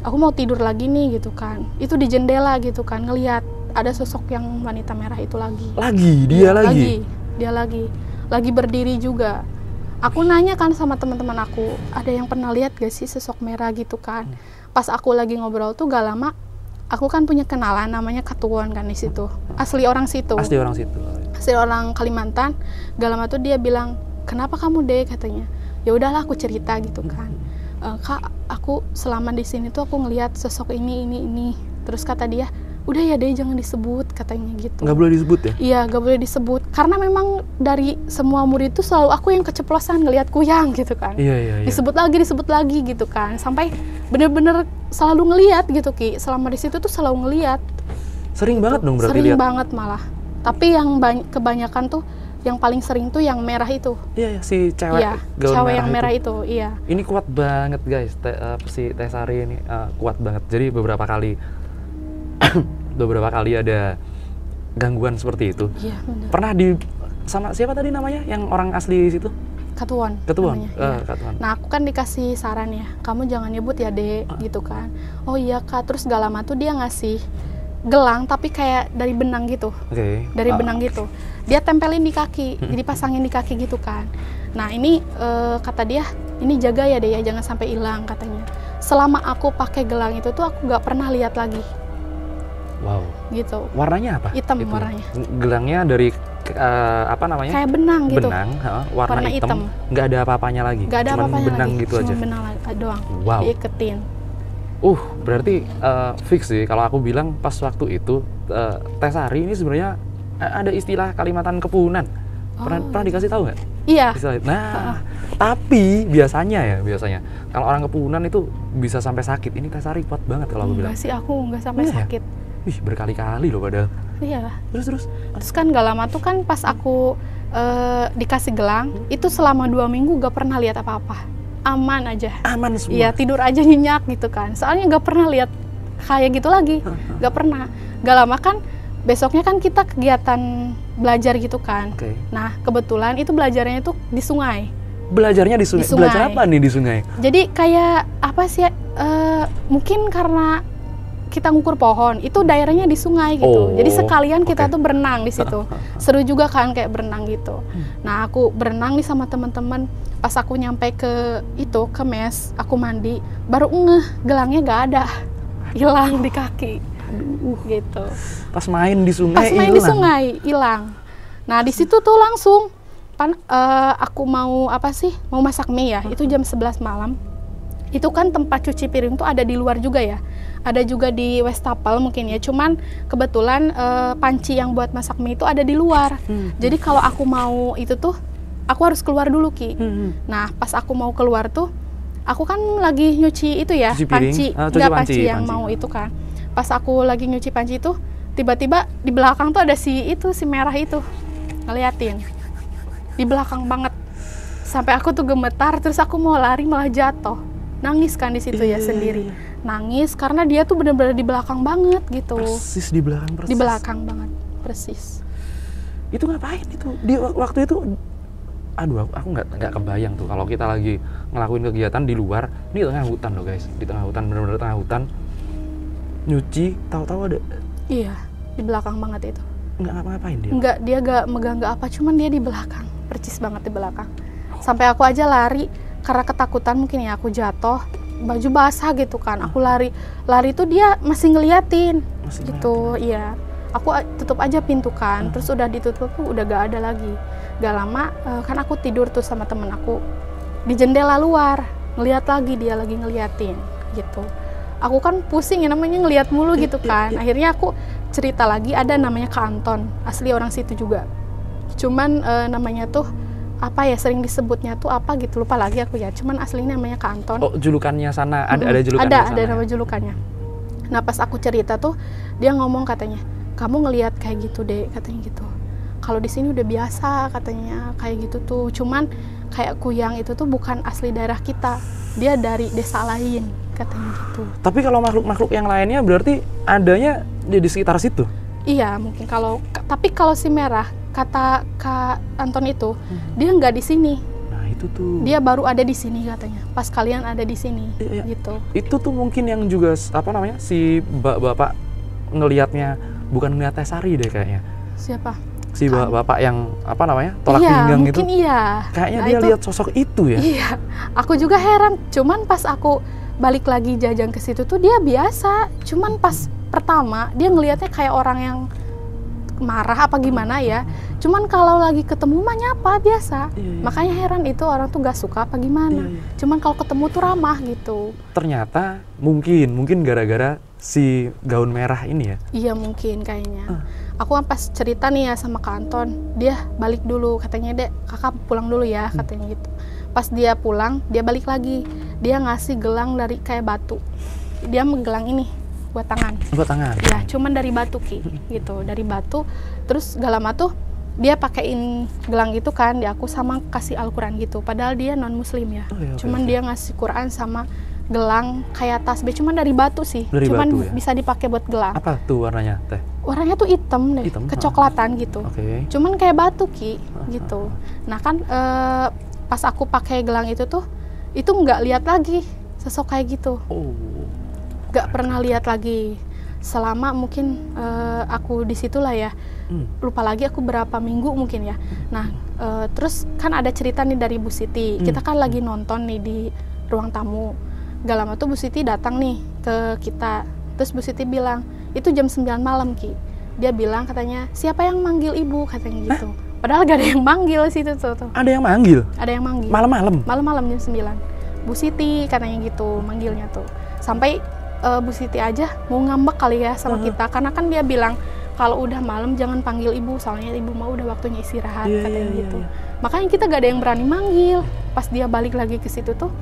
aku mau tidur lagi nih gitu kan. Itu di jendela gitu kan, ngelihat ada sosok yang wanita merah itu lagi. Dia lagi. Dia lagi. lagi berdiri juga. Aku nanya kan sama teman-teman aku, ada yang pernah lihat gak sih sosok merah gitu kan? Pas aku lagi ngobrol tuh gak lama, aku kan punya kenalan namanya Katuan kan di situ. Asli orang situ. Asli orang situ. Asli orang Kalimantan. Gak lama tuh dia bilang, kenapa kamu deh katanya? Ya udahlah aku cerita gitu kan. Kak, aku selama di sini tuh aku ngelihat sosok ini. Terus kata dia, udah ya deh jangan disebut katanya gitu. Nggak boleh disebut ya? Iya, nggak boleh disebut. Karena memang dari semua murid itu selalu aku yang keceplosan ngelihat Kuyang gitu kan. Iya. Disebut lagi gitu kan. Sampai bener-bener selalu ngelihat gitu Ki. Selama di situ tuh selalu ngelihat. Sering banget dong berarti Sering lihat. banget malah. Tapi yang kebanyakan tuh yang paling sering tuh yang merah itu. Iya, si cewek Iya, gaun cewek yang merah itu. Iya. Ini kuat banget guys, si Tesari ini kuat banget. Jadi beberapa kali ada gangguan seperti itu. Iya, benar. Pernah sama siapa tadi namanya yang orang asli situ? Katuan. Ketuan. Namanya, iya. Ketuan. Nah aku kan dikasih saran ya, kamu jangan nyebut ya dek, gitu kan. Oh iya kak, terus gak lama tuh dia ngasih gelang tapi kayak dari benang gitu. Oke. Dari benang gitu. Dia tempelin di kaki, jadi pasangin di kaki gitu kan. Nah ini kata dia, ini jaga ya dek ya, jangan sampai hilang katanya. Selama aku pakai gelang itu tuh aku gak pernah lihat lagi. Wow. Gitu. Warnanya apa? Hitam itu? warnanya. Gelangnya dari apa namanya? Kayak benang gitu. Benang, warna hitam. Nggak ada apa-apanya lagi. Nggak ada Cuman apa-apanya benang lagi. gitu Cuma aja. benang doang. Wow. Diiketin. Berarti fix sih kalau aku bilang pas waktu itu Tesari ini sebenarnya ada istilah Kalimantan kepunan. Pernah dikasih tahu nggak? Iya. Nah, tapi biasanya kalau orang kepunan itu bisa sampai sakit. Ini Tesari kuat banget kalau aku bilang. Enggak sih, aku nggak sampai Iya. sakit. Wih, berkali-kali loh padahal. Iya. Terus. Terus kan gak lama tuh kan pas aku dikasih gelang, itu selama 2 minggu gak pernah lihat apa-apa. Aman aja. Aman semua. Iya, tidur aja nyenyak gitu kan. Soalnya gak pernah lihat kayak gitu lagi. Gak pernah. Gak lama kan, besoknya kan kita kegiatan belajar gitu kan. Oke. Nah, kebetulan itu belajarnya itu di sungai. Belajarnya di sungai. Di sungai. Belajar apa nih di sungai? Jadi kayak apa sih? Mungkin karena kita ngukur pohon, itu daerahnya di sungai gitu. Jadi sekalian kita tuh berenang di situ. Seru juga kan kayak berenang gitu. Nah, aku berenang nih sama teman-teman. Pas aku nyampe ke mes, aku mandi, baru ngeh gelangnya gak ada. Hilang di kaki. Gitu. Pas main di sungai Pas main di sungai hilang. Nah, di situ tuh langsung aku mau masak mie ya. Itu jam 11 malam. Itu kan tempat cuci piring tuh ada di luar juga ya. Ada juga di Westapel mungkin ya. Cuman kebetulan panci yang buat masak mie itu ada di luar. Jadi kalau aku mau itu tuh, aku harus keluar dulu Ki. Nah pas aku mau keluar tuh, aku kan lagi nyuci itu ya, panci. Enggak panci yang mau itu kan. Pas aku lagi nyuci panci itu, tiba-tiba di belakang tuh ada si merah itu. Ngeliatin. Di belakang banget. Sampai aku tuh gemetar, terus aku mau lari malah jatuh. Nangis kan di situ ya sendiri. Nangis karena dia tuh benar-benar di belakang banget gitu. Persis di belakang persis. Di belakang banget, persis. Itu ngapain itu? Di waktu itu, aduh aku nggak kebayang tuh kalau kita lagi ngelakuin kegiatan di luar, ini tengah hutan loh guys, di tengah hutan, benar-benar tengah hutan. Nyuci, tahu-tahu ada. Iya, di belakang banget itu. Nggak ngapa-ngapain dia? Nggak, dia nggak megang nggak apa, cuman dia di belakang, percis banget di belakang. Sampai aku aja lari karena ketakutan mungkin ya aku jatuh. Baju basah gitu kan, aku lari tuh dia masih ngeliatin gitu, iya. Aku tutup aja pintu kan, terus udah ditutup tuh udah gak ada lagi. Gak lama kan aku tidur tuh sama temen aku di jendela luar, ngeliat lagi dia lagi ngeliatin gitu. Aku kan pusing ya namanya ngeliat mulu gitu kan. Akhirnya aku cerita lagi, ada namanya Kak Anton, asli orang situ juga. Cuman namanya tuh apa ya, sering disebutnya tuh apa gitu, lupa lagi aku ya. Cuman aslinya namanya Kak Anton. Oh, julukannya sana ada julukannya sana. Ada nama julukannya. Nah, pas aku cerita tuh dia ngomong katanya, "Kamu ngelihat kayak gitu, Dek," katanya gitu. "Kalau di sini udah biasa," katanya, "kayak gitu tuh. Cuman kayak Kuyang itu tuh bukan asli daerah kita. Dia dari desa lain," katanya gitu. Tapi kalau makhluk-makhluk yang lainnya berarti adanya di sekitar situ? Iya, mungkin tapi kalau si merah, kata Kak Anton itu, dia nggak di sini. Nah, itu tuh. Dia baru ada di sini katanya. Pas kalian ada di sini, gitu. Itu tuh mungkin yang juga si bapak ngelihatnya bukan ngelihat Tesari deh kayaknya. Siapa? si bapak yang apa namanya tolak iya, pinggang mungkin itu. Iya. Kayaknya Nah, dia itu, lihat sosok itu ya. Iya, aku juga heran. Cuman pas aku balik lagi jajan ke situ tuh dia biasa. Cuman pas pertama dia ngelihatnya kayak orang yang marah apa gimana ya. Cuman kalau lagi ketemu mah nyapa biasa. Iya. Makanya heran itu orang tuh gak suka apa gimana. Iya. Cuman kalau ketemu tuh ramah gitu. Ternyata mungkin gara-gara si gaun merah ini ya. Iya mungkin kayaknya. Aku kan pas cerita nih ya sama Kak Anton, dia balik dulu katanya, Dek, kakak pulang dulu ya katanya gitu. Pas dia pulang, dia balik lagi. Dia ngasih gelang dari kayak batu. Dia menggelang ini buat tangan. Buat tangan. Ya, cuman dari batu Ki, gitu, dari batu. Terus gak lama tuh dia pakein gelang gitu kan di aku sama kasih Al-Quran gitu. Padahal dia non Muslim ya. Cuman dia ngasih Quran sama gelang kayak tasbih, cuman dari batu sih. Dari cuman batu, ya? bisa dipakai buat gelang. Apa tuh warnanya Teh? Warnanya tuh hitam deh, Hitam? kecoklatan gitu. Oke. Cuman kayak batu Ki, gitu. Nah kan pas aku pakai gelang itu tuh, itu nggak lihat lagi sosok kayak gitu. Oh. Nggak pernah lihat lagi. Selama mungkin aku di situ lah ya. Lupa lagi aku berapa minggu mungkin ya. Nah terus kan ada cerita nih dari Bu Siti. Kita kan lagi nonton nih di ruang tamu. Gak lama tuh Bu Siti datang nih ke kita. Terus Bu Siti bilang, itu jam 9 malam Ki. Dia bilang katanya, siapa yang manggil ibu katanya gitu. Padahal gak ada yang manggil situ tuh. Ada yang manggil? Ada yang manggil. Malam-malam? Malam-malam jam 9. Bu Siti katanya gitu manggilnya tuh. Sampai Bu Siti aja mau ngambek kali ya sama kita. Karena kan dia bilang, kalau udah malam jangan panggil ibu, soalnya ibu mau udah waktunya istirahat katanya gitu. Makanya kita gak ada yang berani manggil. Pas dia balik lagi ke situ tuh,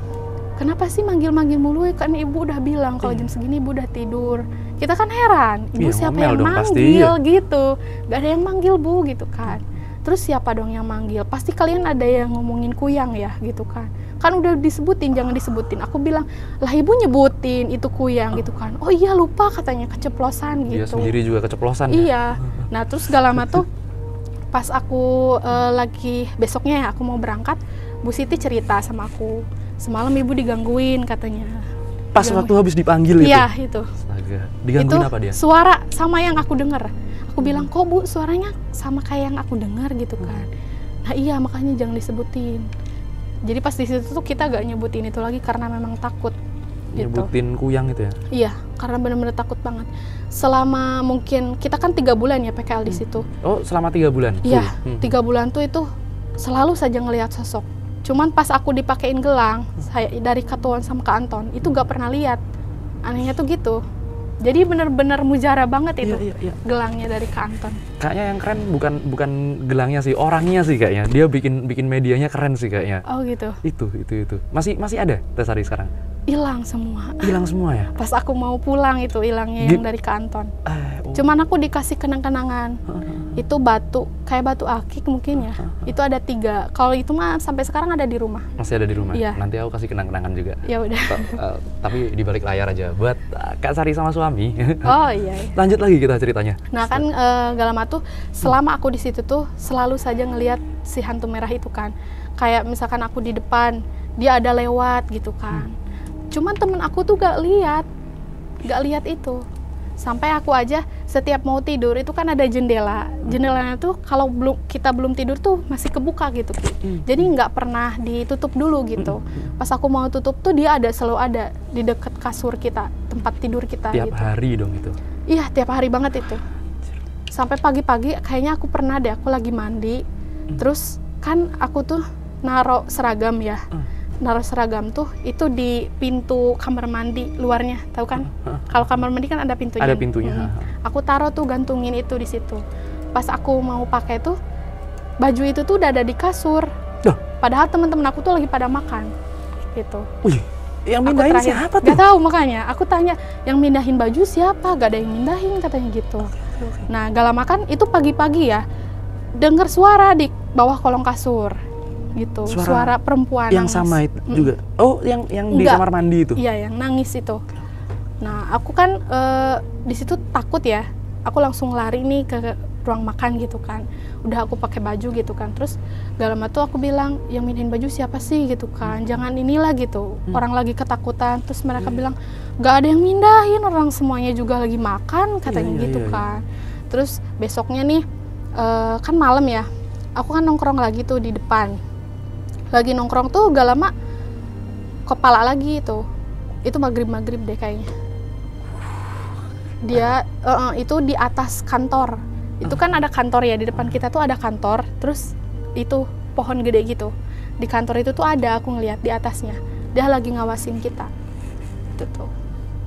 kenapa sih manggil-manggil mulu? Kan ibu udah bilang kalau jam segini ibu udah tidur. Kita kan heran, ibu siapa yang manggil gitu. Gak ada yang manggil Bu gitu kan. Terus siapa dong yang manggil? Pasti kalian ada yang ngomongin kuyang ya gitu kan. Kan udah disebutin, jangan disebutin. Aku bilang, lah ibu nyebutin itu kuyang gitu kan. Oh iya lupa katanya, keceplosan gitu. Dia sendiri juga keceplosan ya? Iya. Nah terus gak lama tuh pas aku lagi besoknya ya aku mau berangkat, Bu Siti cerita sama aku. Semalam ibu digangguin katanya. Pas waktu habis dipanggil itu? Iya itu. Astaga. Digangguin itu apa dia? Suara sama yang aku dengar. Aku bilang, kok Bu suaranya sama kayak yang aku dengar gitu kan. Nah iya makanya jangan disebutin. Jadi pas di situ tuh kita gak nyebutin itu lagi karena memang takut. Nyebutin gitu. kuyang itu ya? Iya, karena benar-benar takut banget. Selama mungkin kita kan 3 bulan ya PKL di situ. Oh selama 3 bulan? Iya, 3 bulan tuh itu selalu saja ngelihat sosok. Cuman pas aku dipakein gelang, saya dari Katuan sama Kak Anton, itu gak pernah lihat. Anehnya tuh gitu. Jadi benar-benar mujara banget itu gelangnya dari Kak Anton. Kayaknya yang keren bukan gelangnya sih, orangnya sih kayaknya. Dia bikin medianya keren sih kayaknya. Oh gitu. Itu. Masih ada Teh Sari sekarang? Hilang semua. Hilang semua ya? Pas aku mau pulang itu hilangnya yang dari Kak Anton. Cuman aku dikasih kenang-kenangan. Itu batu, kayak batu akik mungkin ya. Itu ada 3. Kalau itu mah sampai sekarang ada di rumah. Masih ada di rumah? Iya. Nanti aku kasih kenang-kenangan juga. Ya udah. Tapi di balik layar aja buat Kak Sari sama suami. Oh iya. Lanjut lagi kita ceritanya. Nah kan gak lama tuh selama aku di situ tuh selalu saja ngelihat si hantu merah itu kan. Kayak misalkan aku di depan, dia ada lewat gitu kan. Cuman temen aku tuh gak lihat itu. Sampai aku aja setiap mau tidur itu kan ada jendela. Jendelanya tuh kalau kita belum tidur tuh masih kebuka gitu. Jadi nggak pernah ditutup dulu gitu. Pas aku mau tutup tuh dia selalu ada di dekat kasur kita, tempat tidur kita. Tiap gitu. hari dong itu? Iya tiap hari banget itu. Sampai pagi-pagi kayaknya aku pernah deh, aku lagi mandi. Terus kan aku tuh naro seragam ya. Naruh seragam tuh itu di pintu kamar mandi luarnya, tahu kan? Kalau kamar mandi kan ada pintunya. Ada pintunya. Aku taruh tuh gantungin itu di situ. Pas aku mau pakai tuh baju itu tuh udah ada di kasur. Padahal teman-teman aku tuh lagi pada makan, gitu. Wih, yang mindahin siapa tuh? Gak tahu makanya. Aku tanya yang mindahin baju siapa? Gak ada yang mindahin katanya gitu. Nah gak lama kan itu pagi-pagi ya, dengar suara di bawah kolong kasur. Gitu, suara perempuan yang nangis. Sama itu juga. Oh, yang di kamar mandi itu. Iya, yang nangis itu. Nah, aku kan di situ takut ya. Aku langsung lari nih ke ruang makan gitu kan. Udah aku pakai baju gitu kan. Terus gak lama tuh aku bilang, yang mindahin baju siapa sih gitu kan. Jangan inilah gitu. Orang lagi ketakutan. Terus mereka bilang, gak ada yang mindahin, orang semuanya juga lagi makan katanya gitu kan. Terus besoknya nih kan malam ya, aku kan nongkrong lagi tuh di depan. Lagi nongkrong tuh gak lama kepala lagi itu maghrib deh kayaknya. Dia itu di atas kantor. Itu kan ada kantor ya, di depan kita tuh ada kantor. Terus itu pohon gede gitu. Di kantor itu tuh ada, aku ngeliat di atasnya. Dia lagi ngawasin kita. Itu tuh.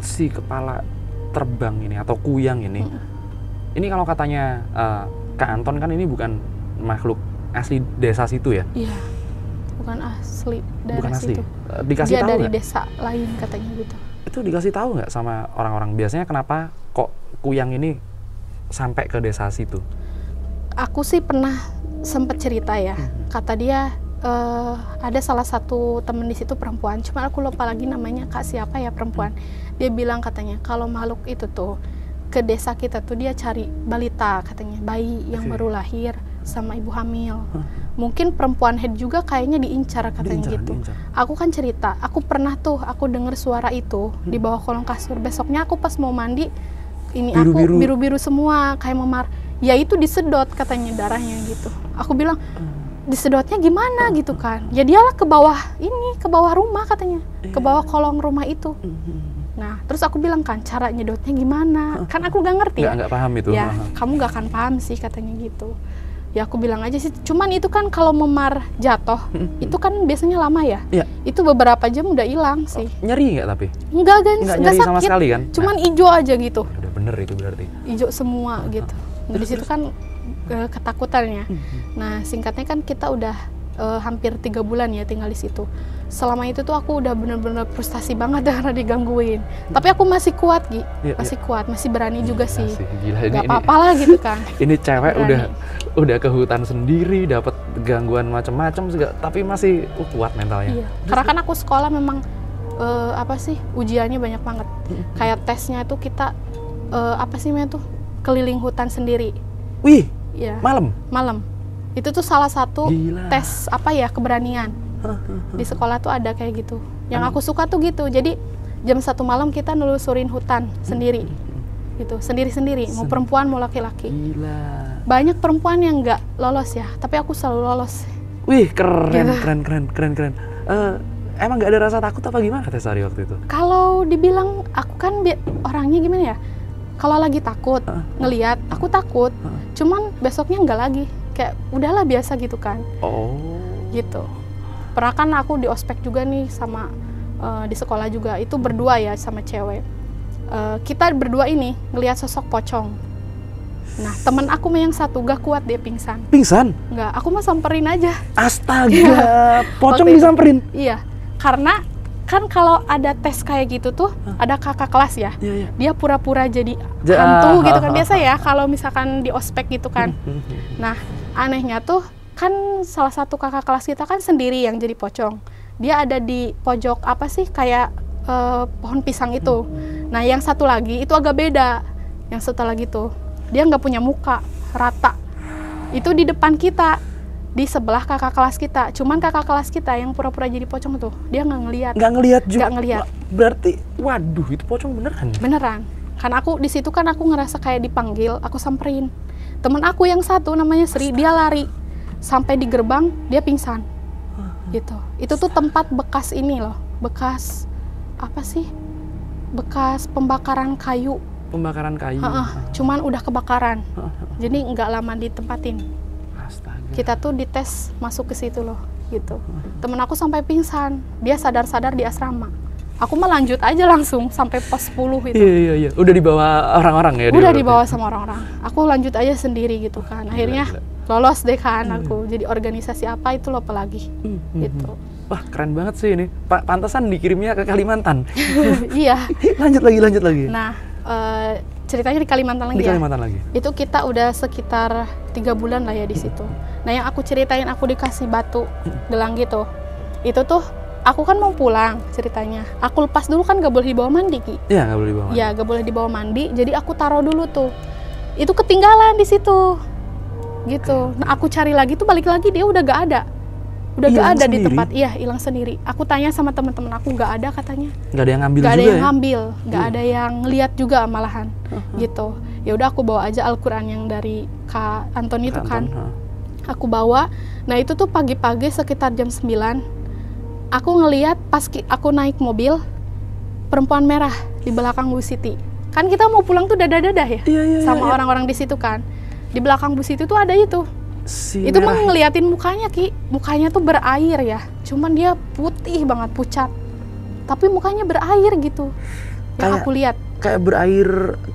Si kepala terbang ini atau kuyang ini. Ini kalau katanya Kak Anton kan ini bukan makhluk asli desa situ ya? Iya. Bukan asli daerah bukan asli. situ. Dikasih Dia tahu dari nggak? desa lain katanya gitu. Itu dikasih tahu nggak sama orang-orang biasanya kenapa kok kuyang ini sampai ke desa situ? Aku sih pernah sempet cerita ya, kata dia ada salah satu temen di situ perempuan, cuma aku lupa lagi namanya, Kak siapa ya perempuan. Dia bilang katanya kalau makhluk itu tuh ke desa kita tuh dia cari balita katanya, bayi yang baru lahir sama ibu hamil. Mungkin perempuan head juga kayaknya diincar katanya gitu. Diincar. Aku kan cerita, aku pernah tuh aku dengar suara itu di bawah kolong kasur. Besoknya aku pas mau mandi, ini aku biru-biru semua kayak memar. Ya itu disedot katanya darahnya gitu. Aku bilang disedotnya gimana gitu kan? Ya dialah ke bawah ini, ke bawah rumah katanya, ke bawah kolong rumah itu. Nah terus aku bilang kan cara nyedotnya gimana? Kan aku gak ngerti ya. Nggak paham itu. Ya kamu gak akan paham sih katanya gitu. Ya aku bilang aja sih, cuman itu kan kalau memar jatuh, itu kan biasanya lama ya. Iya. Itu beberapa jam udah hilang sih. Nyeri nggak tapi? Enggak nyeri sakit sama sekali kan? Cuman ijo aja gitu. Udah bener itu berarti. Ijo semua gitu. Nah, di situ kan ketakutannya. Nah singkatnya kan kita udah hampir 3 bulan ya tinggal di situ. Selama itu tuh aku udah bener-bener frustasi banget karena digangguin. Tapi aku masih kuat masih kuat, masih berani juga sih. Gila, gak apa-apa lah gitu kan. Ini cewek Berani. udah ke hutan sendiri, dapat gangguan macam-macam juga, tapi masih kuat mentalnya. Iya. Karena kan aku sekolah memang ujiannya banyak banget. Kayak tesnya tuh kita keliling hutan sendiri. Wih, Iya. malam. Itu tuh salah satu Gila. tes keberanian. Di sekolah tuh ada kayak gitu. Yang aku suka tuh gitu. Jadi jam 1 malam kita nelusurin hutan sendiri. Gitu, sendiri-sendiri. Mau perempuan mau laki-laki. Gila. Banyak perempuan yang nggak lolos ya, tapi aku selalu lolos. Wih, keren. Gitu. Emang nggak ada rasa takut apa gimana Tesari waktu itu? Kalau dibilang aku kan orangnya gimana ya? Kalau lagi takut ngelihat, aku takut. Cuman besoknya nggak lagi. Kayak udahlah biasa gitu kan. Oh. Gitu. Pernah kan aku di ospek juga nih sama di sekolah juga. Itu berdua ya sama cewek. Kita berdua ini ngelihat sosok pocong. Nah temen aku yang satu gak kuat, dia pingsan. Pingsan? Nggak, aku mah samperin aja. Astaga, pocong Waktu itu. disamperin? Iya, karena kan kalau ada tes kayak gitu tuh ada kakak kelas ya. Iya. Dia pura-pura jadi hantu gitu kan, biasa ya kalau misalkan di ospek gitu kan. Nah anehnya tuh kan salah satu kakak kelas kita kan sendiri yang jadi pocong. Dia ada di pojok kayak pohon pisang itu. Nah yang satu lagi itu agak beda. Yang satu lagi tuh dia nggak punya muka, rata. Itu di depan kita, di sebelah kakak kelas kita. Cuman kakak kelas kita yang pura-pura jadi pocong tuh dia nggak ngelihat. Nggak ngelihat juga. Nggak ngelihat. Berarti, waduh itu pocong beneran? Beneran. Karena aku di situ kan aku ngerasa kayak dipanggil, aku samperin. Temen aku yang satu namanya Sri, dia lari sampai di gerbang, dia pingsan. Gitu. Itu tuh tempat bekas ini loh, bekas bekas pembakaran kayu. Pembakaran kayu. Cuman udah kebakaran. Jadi nggak lama ditempatin. Astaga. Kita tuh dites masuk ke situ loh, gitu. Temen aku sampai pingsan, dia sadar-sadar di asrama. Aku mah lanjut aja langsung sampai pos 10 gitu. Iya. Udah dibawa orang-orang ya? Udah dibawa sama orang-orang. Aku lanjut aja sendiri gitu kan. Akhirnya lolos deh kan aku. Jadi organisasi apa itu lupa lagi. Gitu. Wah keren banget sih ini. Pantesan dikirimnya ke Kalimantan. Iya. Lanjut lagi. Nah ceritanya di Kalimantan lagi. Di Kalimantan lagi. Itu kita udah sekitar 3 bulan lah ya di situ. Nah yang aku ceritain, aku dikasih batu gelang gitu. Itu tuh aku kan mau pulang ceritanya. Aku lepas dulu kan gak boleh dibawa mandi Ki. Iya gak boleh dibawa mandi. Iya gak boleh dibawa mandi. Jadi aku taruh dulu tuh. Itu ketinggalan di situ. Gitu. Nah aku cari lagi tuh, balik lagi dia udah gak ada. Udah gak ada di tempat. Iya hilang sendiri. Aku tanya sama teman-teman aku, gak ada katanya. Gak ada yang ngambil gak juga ada yang ya? ngambil, gak ada yang ngeliat juga malahan. Gitu. Ya udah aku bawa aja Al-Quran yang dari Kak Anton itu Kak kan. Anton, Aku bawa. Nah itu tuh pagi-pagi sekitar jam 9. Aku ngeliat pas aku naik mobil, perempuan merah di belakang Bu Siti. Kan kita mau pulang tuh dadah-dadah ya, sama orang-orang di situ kan. Di belakang Bu Siti tuh ada itu. Itu mah ngeliatin mukanya Ki. Mukanya tuh berair ya. Cuman dia putih banget, pucat. Tapi mukanya berair gitu. Yang aku lihat. Kayak berair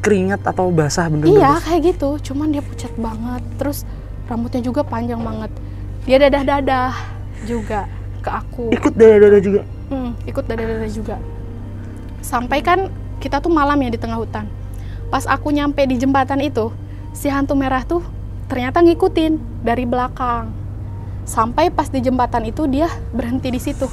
keringat atau basah bener-bener. Iya kayak gitu. Cuman dia pucat banget. Terus rambutnya juga panjang banget. Dia dadah-dadah juga ke aku. Ikut dadah-dadah juga? Ikut dadah-dadah juga. Sampai kan kita tuh malam ya di tengah hutan. Pas aku nyampe di jembatan itu, si hantu merah tuh ternyata ngikutin dari belakang. Sampai pas di jembatan itu dia berhenti di situ.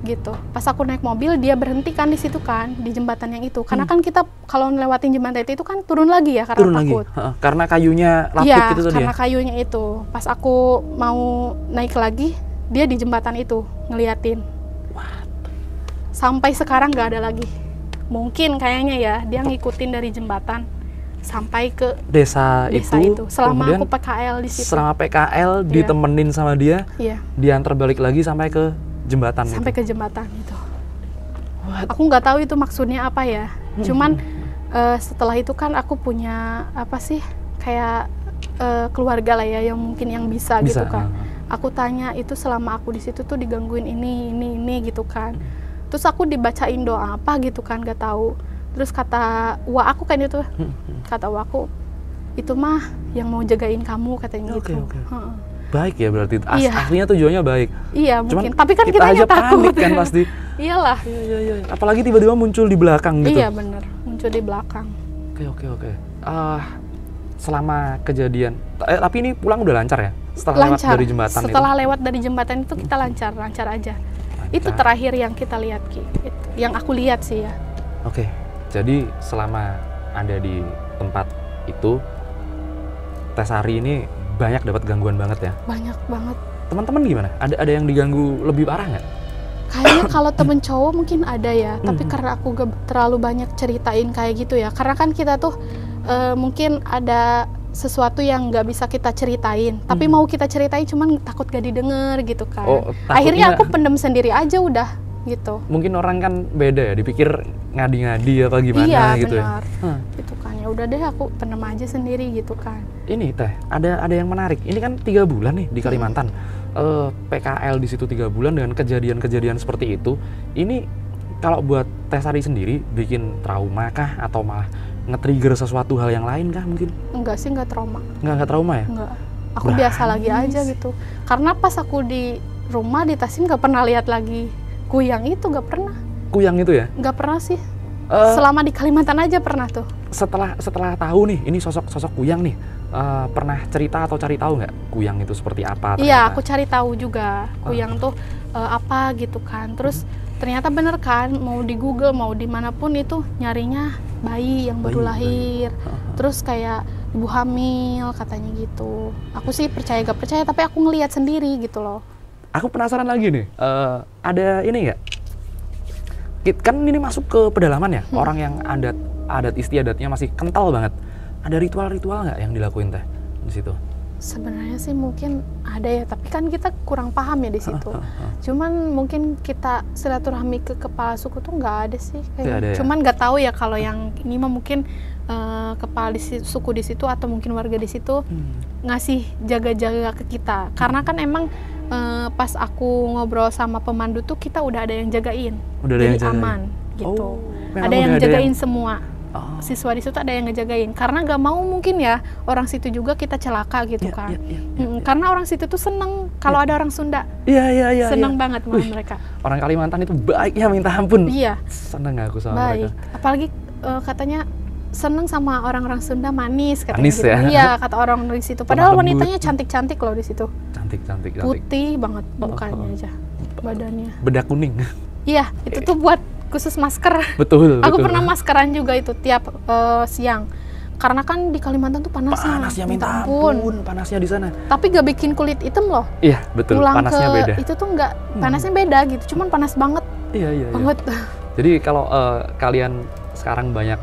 Gitu. Pas aku naik mobil dia berhenti kan di situ kan, di jembatan yang itu. Karena kan kita kalau ngelewatin jembatan itu kan turun lagi ya karena turun takut. Karena kayunya lapuk ya, gitu tadi. Karena kayunya itu. Pas aku mau naik lagi, dia di jembatan itu ngeliatin. Sampai sekarang nggak ada lagi. Mungkin kayaknya ya dia ngikutin dari jembatan sampai ke desa itu. Selama aku PKL di situ. Selama PKL ditemenin sama dia, diantar balik lagi sampai ke jembatan. Sampai ke jembatan itu. Aku nggak tahu itu maksudnya apa ya. Cuman setelah itu kan aku punya apa sih kayak keluarga lah ya yang mungkin yang bisa gitu kan. Aku tanya itu selama aku di situ tuh digangguin ini gitu kan. Terus aku dibacain doa apa gitu kan, nggak tahu. Terus kata wa aku kan itu, kata wa aku itu mah yang mau jagain kamu katanya gitu. Baik ya berarti, aslinya tujuannya baik. Iya mungkin, tapi kan kita aja takut panik kan pasti. Iyalah. Iya. Apalagi tiba-tiba muncul di belakang gitu. Iya bener, muncul di belakang. Oke. Selama kejadian, tapi ini pulang udah lancar ya? Setelah lewat dari jembatan itu? Setelah lewat dari jembatan itu kita lancar aja. Itu terakhir yang kita lihat Ki, itu, yang aku lihat sih ya. Oke, jadi selama Anda di tempat itu, Teh Sari ini banyak dapat gangguan banget ya? Banyak banget. Teman-teman gimana? Ada yang diganggu lebih parah nggak? Kayaknya kalau temen cowok mungkin ada ya, tapi karena aku gak terlalu banyak ceritain kayak gitu ya. Karena kan kita tuh mungkin ada sesuatu yang nggak bisa kita ceritain, tapi mau kita ceritain cuman takut gak didengar gitu kan. Akhirnya aku pendem sendiri aja udah gitu. Mungkin orang kan beda ya, dipikir ngadi-ngadi atau gimana gitu benar. Ya. Gitu kan, ya udah deh aku pendem aja sendiri gitu kan. Ini Teh, ada yang menarik. Ini kan 3 bulan nih di Kalimantan. PKL di situ 3 bulan dengan kejadian-kejadian seperti itu. Ini kalau buat Teh Sari sendiri bikin trauma kah atau malah nge-trigger sesuatu hal yang lain kah mungkin? Enggak sih, enggak trauma. Enggak trauma ya? Enggak. Aku biasa lagi aja gitu. Karena pas aku di rumah di Tasim nggak pernah lihat lagi kuyang itu, nggak pernah. Kuyang itu ya? Nggak pernah sih. Selama di Kalimantan aja pernah tuh. Setelah tahu nih, ini sosok kuyang nih, pernah cerita atau cari tahu nggak kuyang itu seperti apa? Iya, aku cari tahu juga kuyang tuh apa gitu kan. Terus ternyata bener kan, mau di Google mau dimanapun itu nyarinya bayi yang baru lahir. Terus kayak ibu hamil katanya gitu. Aku sih percaya gak percaya, tapi aku ngelihat sendiri gitu loh. Aku penasaran lagi nih, ada ini nggak? Kan ini masuk ke pedalaman ya, orang yang adat istiadatnya masih kental banget. Ada ritual-ritual nggak yang dilakuin Teh di situ? Sebenarnya sih mungkin ada ya, tapi kan kita kurang paham ya di situ. Cuman mungkin kita silaturahmi ke kepala suku tuh nggak ada sih kayaknya. Ya? Cuman nggak tahu ya kalau yang ini mah mungkin kepala suku di situ atau mungkin warga di situ ngasih jaga-jaga ke kita. Karena kan emang pas aku ngobrol sama pemandu tuh kita udah ada yang jagain. Jadi aman gitu. Ada yang jagain semua. Siswa di situ ada yang ngejagain karena nggak mau mungkin ya orang situ juga kita celaka gitu kan. Karena orang situ tuh seneng kalau ada orang Sunda. Seneng banget sama mereka. Orang Kalimantan itu baik ya minta ampun. Iya. Seneng aku sama mereka. Apalagi katanya seneng sama orang-orang Sunda manis katanya. Manis gitu. Ya. Iya kata orang di situ. Padahal wanitanya cantik-cantik loh di situ. Cantik. Putih banget mukanya aja, badannya. Bedak kuning. Iya itu tuh buat khusus masker. Betul. Aku pernah maskeran juga itu tiap siang. Karena kan di Kalimantan tuh panasnya minta ampun, panasnya di sana. Tapi gak bikin kulit hitam loh. Iya, betul. Pulang panasnya beda. Itu tuh panasnya beda gitu, cuman panas banget. Iya. Banget. Jadi kalau kalian sekarang banyak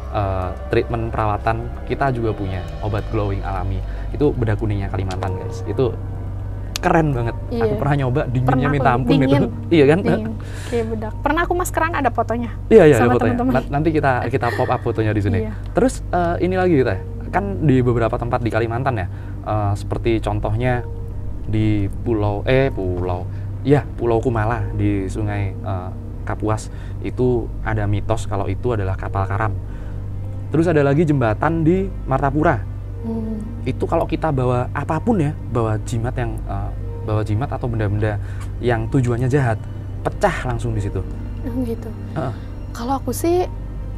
treatment perawatan, kita juga punya obat glowing alami. Itu bedah kuningnya Kalimantan, guys. Itu keren banget. Iya. Aku pernah nyoba, dinginnya minta ampun dingin. itu. Iya kan? Dingin. Kayak bedak. Pernah aku maskeran, ada fotonya. Iya, ada sama fotonya. teman-teman. Nanti kita pop up fotonya di sini. Iya. Terus ini lagi kita kan di beberapa tempat di Kalimantan ya, seperti contohnya di Pulau Kumala di Sungai Kapuas, itu ada mitos kalau itu adalah kapal karam. Terus ada lagi jembatan di Martapura. Itu kalau kita bawa apapun ya, bawa jimat atau benda-benda yang tujuannya jahat, pecah langsung di situ. Gitu. Kalau aku sih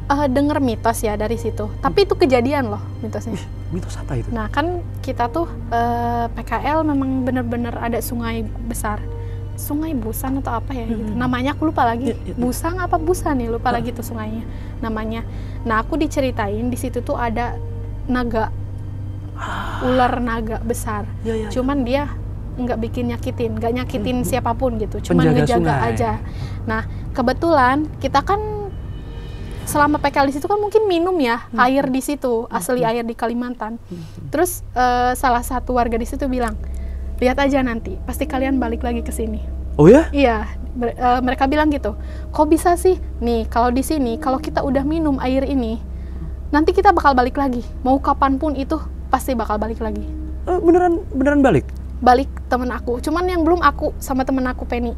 denger mitos ya dari situ, tapi itu kejadian loh mitosnya. Mitos apa itu? Nah kan kita tuh PKL memang bener-bener ada sungai besar, Sungai Busan atau apa ya gitu. Namanya aku lupa lagi. Busang apa Busan nih, lupa lagi tuh sungainya namanya. Nah aku diceritain di situ tuh ada naga, ular naga besar. Cuman dia nggak nggak nyakitin siapapun gitu, cuman ngejaga aja. Nah kebetulan kita kan selama PKL di situ kan mungkin minum ya air di situ, asli air di Kalimantan. Terus salah satu warga di situ bilang, lihat aja nanti, pasti kalian balik lagi ke sini. Oh ya? Iya, mereka bilang gitu. Kok bisa sih? Nih kalau di sini, kalau kita udah minum air ini, nanti kita bakal balik lagi. Mau kapanpun itu pasti bakal balik lagi. Beneran balik? Balik temen aku, cuman yang belum aku sama temen aku Penny.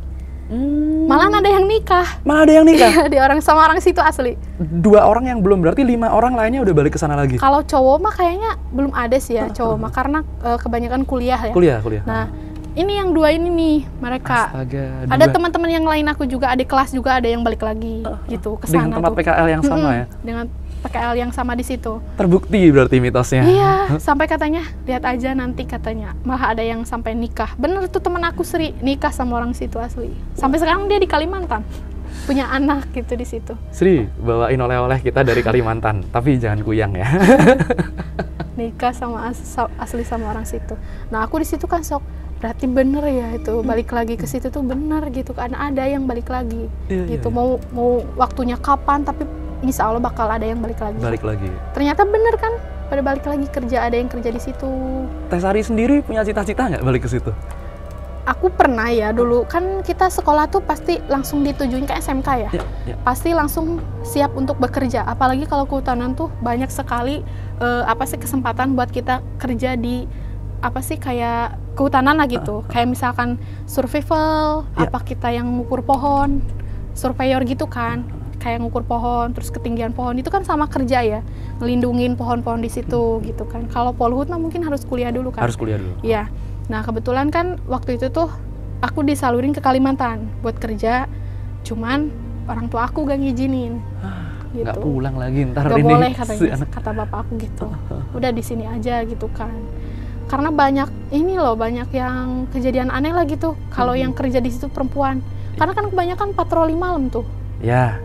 Malah ada yang nikah. Iya, di sama orang situ asli. 2 orang yang belum, berarti 5 orang lainnya udah balik ke sana lagi. Kalau cowok mah kayaknya belum ada sih ya cowok mah, karena kebanyakan kuliah ya. Kuliah. Nah, ini yang 2 ini nih mereka. Astaga, ada teman-teman yang lain aku juga, adik kelas juga ada yang balik lagi gitu ke sana. Dengan tempat PKL yang sama ya. Dengan PKL yang sama di situ. Terbukti berarti mitosnya. Iya, sampai katanya lihat aja nanti katanya. Malah ada yang sampai nikah. Bener tuh temen aku Sri nikah sama orang situ asli. Sampai sekarang dia di Kalimantan. Punya anak gitu di situ. Sri, bawain oleh-oleh kita dari Kalimantan, tapi jangan kuyang ya. Nikah sama asli sama orang situ. Nah, aku di situ kan sok, berarti bener ya itu balik lagi ke situ tuh bener gitu. Karena ada yang balik lagi. Gitu. Mau waktunya kapan tapi insya Allah bakal ada yang balik lagi. Ternyata bener kan, pada balik lagi kerja, ada yang kerja di situ. Teh Sari sendiri punya cita-cita nggak balik ke situ? Aku pernah ya dulu, kan kita sekolah tuh pasti langsung ditujuin ke SMK ya. Pasti langsung siap untuk bekerja. Apalagi kalau kehutanan tuh banyak sekali kesempatan buat kita kerja di kayak kehutanan lah gitu. Kayak misalkan survival, kita yang ngukur pohon, surveyor gitu kan. Kayak ngukur pohon, terus ketinggian pohon itu kan sama kerja ya, ngelindungin pohon-pohon di situ gitu kan. Kalau Polhut mah mungkin harus kuliah dulu kan. Harus kuliah dulu. Iya. Nah kebetulan kan waktu itu tuh aku disalurin ke Kalimantan buat kerja, cuman orang tua aku gak ngizinin. Gitu. Nggak pulang lagi ntar gak ini. Boleh katanya, kata bapak aku gitu. Udah di sini aja gitu kan. Karena banyak yang kejadian aneh lah gitu. Kalau yang kerja di situ perempuan, karena kan kebanyakan patroli malam tuh. Ya.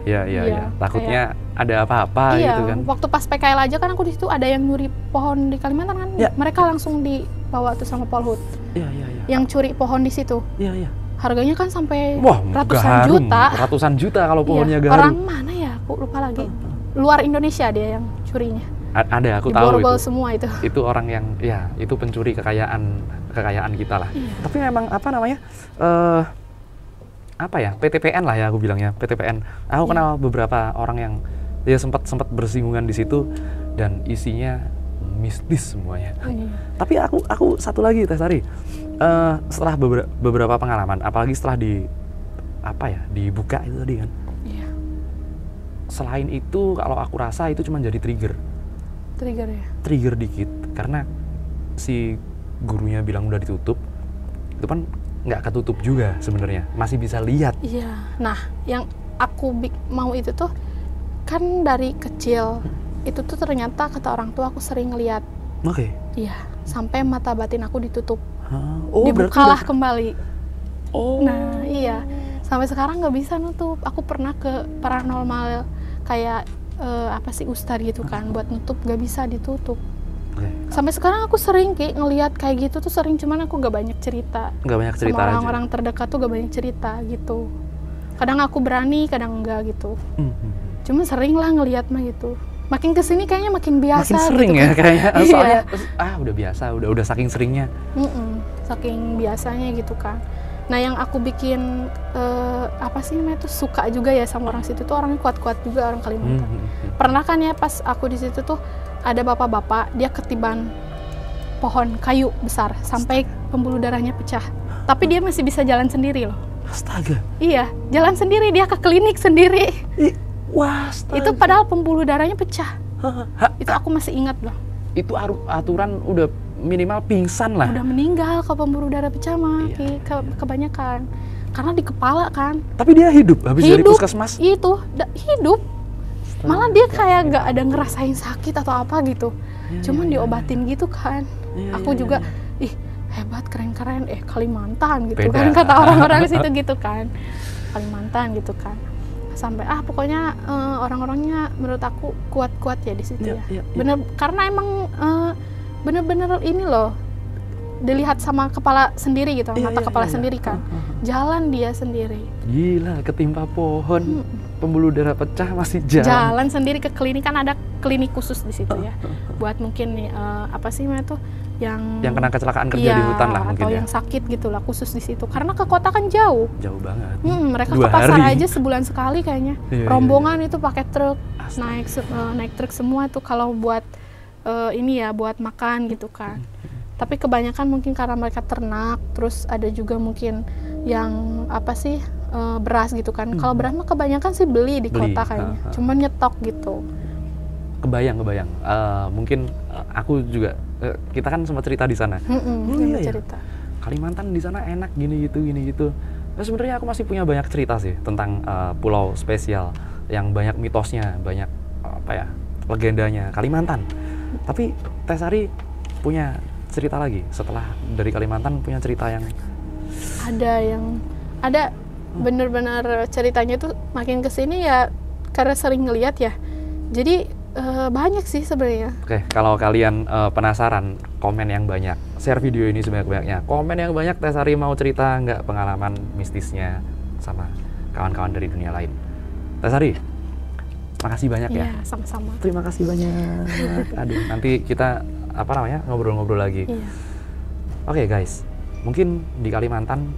Takutnya ada apa-apa gitu kan. Waktu pas PKL aja kan aku di situ ada yang nyuri pohon di Kalimantan kan. Mereka langsung dibawa tuh sama Polhut. Iya. Yang curi pohon di situ. Iya. Harganya kan sampai ratusan juta. Ratusan juta kalau pohonnya garu. Orang mana ya? Aku lupa lagi. Luar Indonesia dia yang curinya. Ada, aku di tahu Borgol itu. semua itu. Itu orang yang itu pencuri kekayaan kita lah. Iya. Tapi memang PTPN lah ya aku bilangnya, PTPN. Aku kenal beberapa orang yang dia sempat bersinggungan di situ dan isinya mistis semuanya. Tapi aku satu lagi Teh Sari, setelah beberapa pengalaman, apalagi setelah dibuka itu tadi kan. Iya. Selain itu, kalau aku rasa itu cuma jadi trigger ya. Trigger dikit, karena si gurunya bilang udah ditutup, itu kan nggak ketutup juga sebenarnya, masih bisa lihat. Iya. Nah, yang aku mau itu tuh kan dari kecil itu tuh ternyata kata orang tua aku sering ngeliat. Oke. Iya. Sampai mata batin aku ditutup. Oh, dibukalah kembali. Oh. Nah, iya. Sampai sekarang nggak bisa nutup. Aku pernah ke paranormal kayak ustadz gitu kan, buat nutup nggak bisa ditutup. Sampai sekarang aku sering ngelihat kayak gitu tuh sering, cuman aku gak banyak cerita. Sama orang-orang terdekat tuh gak banyak cerita gitu. Kadang aku berani, kadang enggak gitu. Cuma sering lah ngelihat mah gitu. Makin kesini kayaknya makin biasa. Makin sering gitu ya kan. kayaknya. Iya. Soalnya udah biasa, udah saking seringnya. Saking biasanya gitu kan. Nah yang aku bikin apa sih namanya tuh suka juga ya sama orang situ tuh orangnya kuat-kuat juga, orang Kalimantan. Pernah kan ya pas aku di situ tuh ada bapak-bapak dia ketiban pohon kayu besar sampai pembuluh darahnya pecah. Tapi dia masih bisa jalan sendiri loh. Astaga. Iya, jalan sendiri, dia ke klinik sendiri. Wah, astaga. Itu padahal pembuluh darahnya pecah. Itu aku masih ingat loh. Itu aturan udah minimal pingsan lah. Udah meninggal ke pembuluh darah pecah mah, Iya. kebanyakan. Karena di kepala kan. Tapi dia hidup habis dari puskesmas. Itu hidup. Malah dia kayak nggak ada ngerasain sakit atau apa gitu. Cuman diobatin gitu kan. Aku juga ih hebat, keren-keren, Kalimantan gitu. Beda. Kan kata orang-orang situ gitu kan. Kalimantan gitu kan. Sampai pokoknya orang-orangnya menurut aku kuat-kuat ya di situ ya. Bener, karena emang bener-bener ini loh, dilihat sama kepala sendiri gitu, mata kepala sendiri kan. Jalan dia sendiri. Gila, ketimpa pohon, pembuluh darah pecah masih jalan. Jalan sendiri ke klinik, kan ada klinik khusus di situ ya. Buat mungkin nih apa sih namanya tuh yang kena kecelakaan kerja di hutan lah mungkin atau ya. yang sakit gitu lah, khusus di situ. Karena ke kota kan jauh. Jauh banget. Mereka 2 ke pasar hari. aja sebulan sekali kayaknya. Rombongan itu pakai truk, naik truk semua tuh kalau buat ini ya, buat makan gitu kan. Tapi kebanyakan mungkin karena mereka ternak, terus ada juga mungkin yang apa sih beras gitu kan. Kalau beras mah kebanyakan sih beli di kota kayaknya, cuman nyetok gitu. Kebayang. Mungkin aku juga, kita kan sempat cerita di sana. Cerita. Kalimantan di sana enak gini gitu. Nah, sebenarnya aku masih punya banyak cerita sih tentang pulau spesial yang banyak mitosnya, banyak legendanya Kalimantan. Tapi Teh Sari punya cerita lagi setelah dari Kalimantan, punya cerita yang ada bener-bener ceritanya tuh makin kesini ya karena sering ngeliat ya. Jadi banyak sih sebenarnya. Oke, kalau kalian penasaran, komen yang banyak, share video ini sebanyak-banyaknya, komen yang banyak. Teh Sari mau cerita nggak pengalaman mistisnya sama kawan-kawan dari dunia lain. Teh Sari, makasih banyak ya. Iya, sama-sama. Terima kasih banyak. Aduh, nanti kita ngobrol-ngobrol lagi. Iya. Oke guys, mungkin di Kalimantan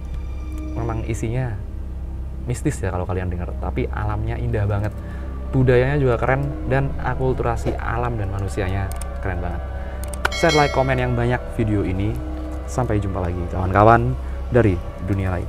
memang isinya mistis ya kalau kalian dengar, tapi alamnya indah banget. Budayanya juga keren, dan akulturasi alam dan manusianya keren banget. Share, like, komen yang banyak video ini. Sampai jumpa lagi kawan-kawan dari dunia lain.